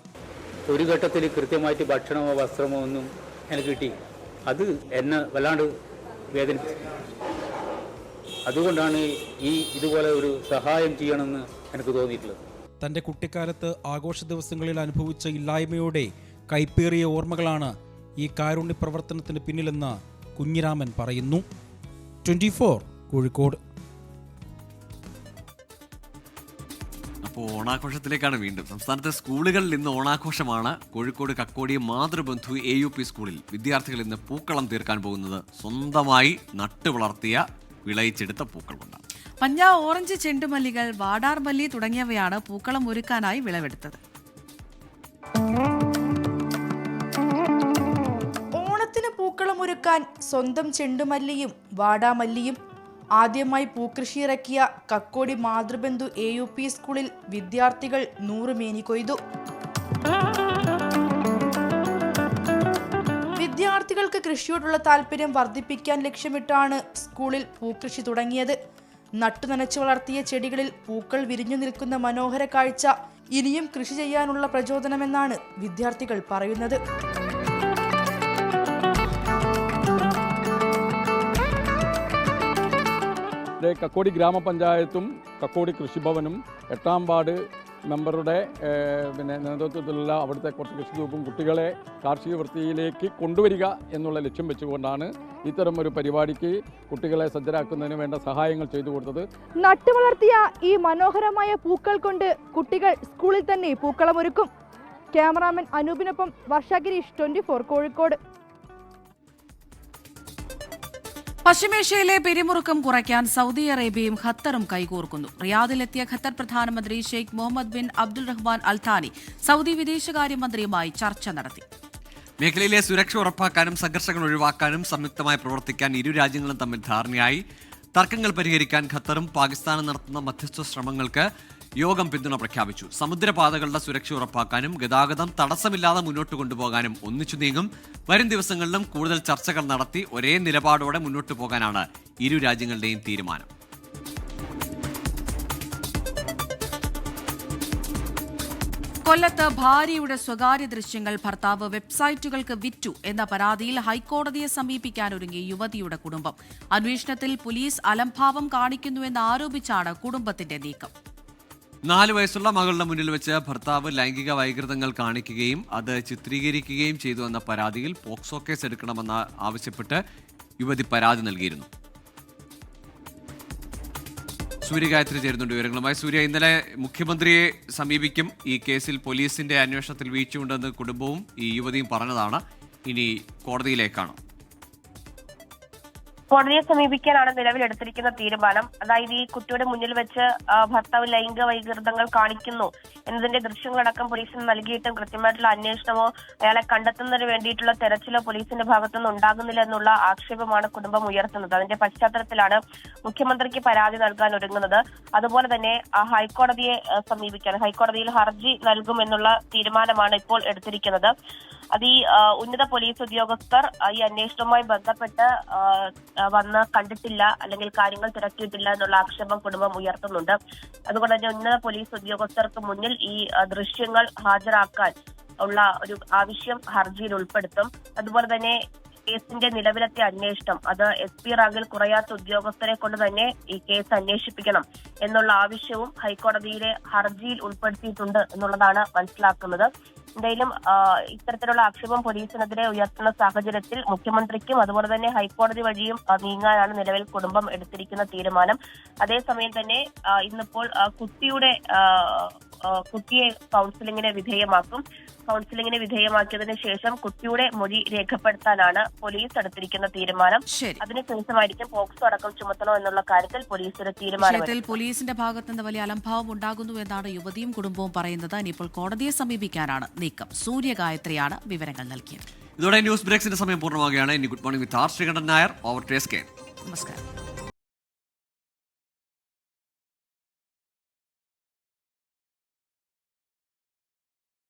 ഒരു ഘട്ടത്തിൽ കൃത്യമായിട്ട് ഭക്ഷണമോ വസ്ത്രമോ ഒന്നും എനിക്ക് കിട്ടി. അത് എന്നെ വല്ലാണ്ട് വേദനിപ്പിച്ചു. അതുകൊണ്ടാണ് ഇതുപോലെ ഒരു സഹായം ചെയ്യണമെന്ന് എനിക്ക് തോന്നിയിട്ടുള്ളത്. തന്റെ കുട്ടിക്കാലത്ത് ആഘോഷ ദിവസങ്ങളിൽ അനുഭവിച്ച ഇല്ലായ്മയോടെ കൈപ്പേറിയ ഓർമ്മകളാണ് ഈ കാരുണ്യ പ്രവർത്തനത്തിന് പിന്നിലെന്ന് കുഞ്ഞിരാമൻ പറയുന്നു. 24 കോഴിക്കോട്. അപ്പോൾ ഓണാഘോഷത്തിലേക്കാണ് വീണ്ടും. സംസ്ഥാനത്തെ സ്കൂളുകളിൽ ഇന്ന് ഓണാഘോഷമാണ്. കോഴിക്കോട് കക്കോടി മാതൃബന്ധു AUP സ്കൂളിൽ വിദ്യാർത്ഥികൾ ഇന്ന് പൂക്കളം തീർക്കാൻ പോകുന്നത് സ്വന്തമായി നട്ടു വളർത്തിയ വിളയിച്ചെടുത്ത പൂക്കൾ കൊണ്ടാണ്. മഞ്ഞ, ഓറഞ്ച് ചെണ്ടുമല്ലികൾ, വാടാർമല്ലി തുടങ്ങിയവയാണ് പൂക്കളം ഒരുക്കാനായി വിളവെടുത്തത്. ഓണത്തിന് പൂക്കളം ഒരുക്കാൻ സ്വന്തം ചെണ്ടുമല്ലിയും വാടാമല്ലിയും ആദ്യമായി പൂക്കൃഷി ഇറക്കിയ കക്കോടി മാതൃബന്ധു AUP സ്കൂളിൽ വിദ്യാർത്ഥികൾ 100 മേനി കൊയ്തു. വിദ്യാർത്ഥികൾക്ക് കൃഷിയോടുള്ള താല്പര്യം വർദ്ധിപ്പിക്കാൻ ലക്ഷ്യമിട്ടാണ് സ്കൂളിൽ പൂക്കൃഷി തുടങ്ങിയത്. നട്ടുനനച്ചു വളർത്തിയ ചെടികളിൽ പൂക്കൾ വിരിഞ്ഞു നിൽക്കുന്ന മനോഹര കാഴ്ച ഇനിയും കൃഷി ചെയ്യാനുള്ള പ്രചോദനമെന്നാണ് വിദ്യാർത്ഥികൾ പറയുന്നത്. കക്കോടി ഗ്രാമപഞ്ചായത്തും കക്കോടി കൃഷിഭവനും 8ാം വാർഡ് മെമ്പറുടെ നേതൃത്വത്തിലുള്ള അവിടുത്തെ കുറച്ച് കൃഷി ഗ്രൂപ്പും കുട്ടികളെ കാർഷിക വൃത്തിയിലേക്ക് കൊണ്ടുവരിക എന്നുള്ള ലക്ഷ്യം വെച്ചുകൊണ്ടാണ് ഇത്തരം ഒരു പരിപാടിക്ക് കുട്ടികളെ സജ്ജരാക്കുന്നതിന് വേണ്ട സഹായങ്ങൾ ചെയ്തു കൊടുത്തത്. നട്ടുവളർത്തിയ ഈ മനോഹരമായ പൂക്കൾ കൊണ്ട് കുട്ടികൾ സ്കൂളിൽ തന്നെ പൂക്കളമൊരുക്കും. ക്യാമറാമാൻ അനൂപിനൊപ്പം വർഷ ഗിരീഷ്, 24 കോഴിക്കോട്. പശ്ചിമേഷ്യയിലെ പിരിമുറുക്കം കുറയ്ക്കാൻ സൗദി അറേബ്യയും ഖത്തറും കൈകോർക്കുന്നു. റിയാദിലെത്തിയ ഖത്തർ പ്രധാനമന്ത്രി ഷെയ്ഖ് മുഹമ്മദ് ബിൻ അബ്ദുൾ റഹ്മാൻ അൽ താനി സൗദി വിദേശകാര്യമന്ത്രിയുമായി ചർച്ച നടത്തി. മേഖലയിലെ സുരക്ഷ ഉറപ്പാക്കാനും സംഘർഷങ്ങൾ ഒഴിവാക്കാനും സംയുക്തമായി പ്രവർത്തിക്കാൻ ഇരു രാജ്യങ്ങളും തമ്മിൽ ധാരണയായി. തർക്കങ്ങൾ പരിഹരിക്കാൻ ഖത്തറും പാകിസ്ഥാനും നടത്തുന്ന മധ്യസ്ഥ ശ്രമങ്ങൾക്ക് യോഗം പിന്തുണ പ്രഖ്യാപിച്ചു. സമുദ്രപാതകളുടെ സുരക്ഷ ഉറപ്പാക്കാനും ഗതാഗതം തടസ്സമില്ലാതെ മുന്നോട്ട് കൊണ്ടുപോകാനും ഒന്നിച്ചു നീങ്ങും. വരും ദിവസങ്ങളിലും കൂടുതൽ ചർച്ചകൾ നടത്തി ഒരേ നിലപാടോടെ മുന്നോട്ട് പോകാനാണ് ഇരു രാജ്യങ്ങളുടെയും തീരുമാനം. കൊല്ലത്ത് ഭാര്യയുടെ സ്വകാര്യ ദൃശ്യങ്ങൾ ഭർത്താവ് വെബ്സൈറ്റുകൾക്ക് വിറ്റു എന്ന പരാതിയിൽ ഹൈക്കോടതിയെ സമീപിക്കാനൊരുങ്ങി യുവതിയുടെ കുടുംബം. അന്വേഷണത്തിൽ പോലീസ് അലംഭാവം കാണിക്കുന്നുവെന്ന് ആരോപിച്ചാണ് കുടുംബത്തിന്റെ നീക്കം. 4 വയസ്സുള്ള മകളുടെ മുന്നിൽ വെച്ച് ഭർത്താവ് ലൈംഗിക വൈകൃതങ്ങൾ കാണിക്കുകയും അത് ചിത്രീകരിക്കുകയും ചെയ്തു എന്ന പരാതിയിൽ പോക്സോ കേസ് എടുക്കണമെന്ന് ആവശ്യപ്പെട്ട് യുവതി പരാതി നൽകിയിരുന്നു. സൂര്യഗായത്രി ചേരുന്നുണ്ട് വിവരങ്ങളുമായി. സൂര്യ, ഇന്നലെ മുഖ്യമന്ത്രിയെ സമീപിക്കും ഈ കേസിൽ പോലീസിന്റെ അന്വേഷണത്തിൽ വീഴ്ചയുണ്ടെന്ന് കുടുംബവും ഈ യുവതിയും പറഞ്ഞതാണ്. ഇനി കോടതിയിലേക്കാണ്. കോടതിയെ സമീപിക്കാനാണ് നിലവിൽ എടുത്തിരിക്കുന്ന തീരുമാനം. അതായത് ഈ കുട്ടിയുടെ മുന്നിൽ വെച്ച് ഭർത്താവ് ലൈംഗിക വൈകൃതങ്ങൾ കാണിക്കുന്നു എന്നതിന്റെ ദൃശ്യങ്ങളടക്കം പോലീസിന് നൽകിയിട്ടും കൃത്യമായിട്ടുള്ള അന്വേഷണമോ അയാളെ കണ്ടെത്തുന്നതിന് വേണ്ടിയിട്ടുള്ള തെരച്ചിലോ പോലീസിന്റെ ഭാഗത്തുനിന്ന് ഉണ്ടാകുന്നില്ല എന്നുള്ള ആക്ഷേപമാണ് കുടുംബം ഉയർത്തുന്നത്. അതിന്റെ പശ്ചാത്തലത്തിലാണ് മുഖ്യമന്ത്രിക്ക് പരാതി നൽകാൻ ഒരുങ്ങുന്നത്. അതുപോലെ തന്നെ ഹൈക്കോടതിയെ സമീപിക്കാൻ ഹൈക്കോടതിയിൽ ഹർജി നൽകുമെന്നുള്ള തീരുമാനമാണ് ഇപ്പോൾ എടുത്തിരിക്കുന്നത്. അത് ഈ ഉന്നത പോലീസ് ഉദ്യോഗസ്ഥർ ഈ അന്വേഷണവുമായി ബന്ധപ്പെട്ട് വന്ന് കണ്ടിട്ടില്ല അല്ലെങ്കിൽ കാര്യങ്ങൾ തിരക്കിയിട്ടില്ല എന്നുള്ള ആക്ഷേപം കുടുംബം ഉയർത്തുന്നുണ്ട്. അതുകൊണ്ട് തന്നെ ഉന്നത പോലീസ് ഉദ്യോഗസ്ഥർക്ക് മുന്നിൽ ഈ ദൃശ്യങ്ങൾ ഹാജരാക്കാൻ ഉള്ള ഒരു ആവശ്യം ഹർജിയിൽ ഉൾപ്പെടുത്തും. അതുപോലെ തന്നെ കേസിന്റെ നിലവിലത്തെ അന്വേഷണം അത് SP റാങ്കിൽ കുറയാത്ത ഉദ്യോഗസ്ഥരെ കൊണ്ട് തന്നെ ഈ കേസ് അന്വേഷിപ്പിക്കണം എന്നുള്ള ആവശ്യവും ഹൈക്കോടതിയിലെ ഹർജിയിൽ ഉൾപ്പെടുത്തിയിട്ടുണ്ട് എന്നുള്ളതാണ് മനസ്സിലാക്കുന്നത്. എന്തായാലും ഇത്തരത്തിലുള്ള ആക്ഷേപം പോലീസിനെതിരെ ഉയർത്തുന്ന സാഹചര്യത്തിൽ മുഖ്യമന്ത്രിക്കും അതുപോലെ തന്നെ ഹൈക്കോടതി വഴിയും നീങ്ങാനാണ് നിലവിൽ കുടുംബം എടുത്തിരിക്കുന്ന തീരുമാനം. അതേസമയം തന്നെ ഇന്നിപ്പോൾ കുട്ടിയെ കൗൺസിലിംഗിന് വിധേയമാക്കും. കൗൺസിലിംഗിന് വിധേയമാക്കിയതിനു ശേഷം കുട്ടിയുടെ മൊഴി രേഖപ്പെടുത്താനാണ് പോലീസ് എടുത്തിരിക്കുന്ന തീരുമാനം. അതിനുശേഷമായിരിക്കും പോക്സോ അടക്കം ചുമത്തണോ എന്നുള്ള കാര്യത്തിൽ പോലീസ് ഒരു തീരുമാനം. പോലീസിന്റെ ഭാഗത്ത് നിന്ന് വലിയ അലംഭാവം ഉണ്ടാകുന്നു എന്നാണ് യുവതിയും കുടുംബവും പറയുന്നത്. ഇനിയിപ്പോൾ കോടതിയെ സമീപിക്കാനാണ് നീക്കം. സൂര്യഗായത്രിയാണ് വിവരങ്ങൾ നൽകിയത്. ഇതോടെ ന്യൂസ് ബ്രേക്സിന്റെ സമയം പൂർണ്ണമാകുകയാണ്. ഇനി good morning with R Sreekandan Nair. Over to S K. നമസ്കാരം.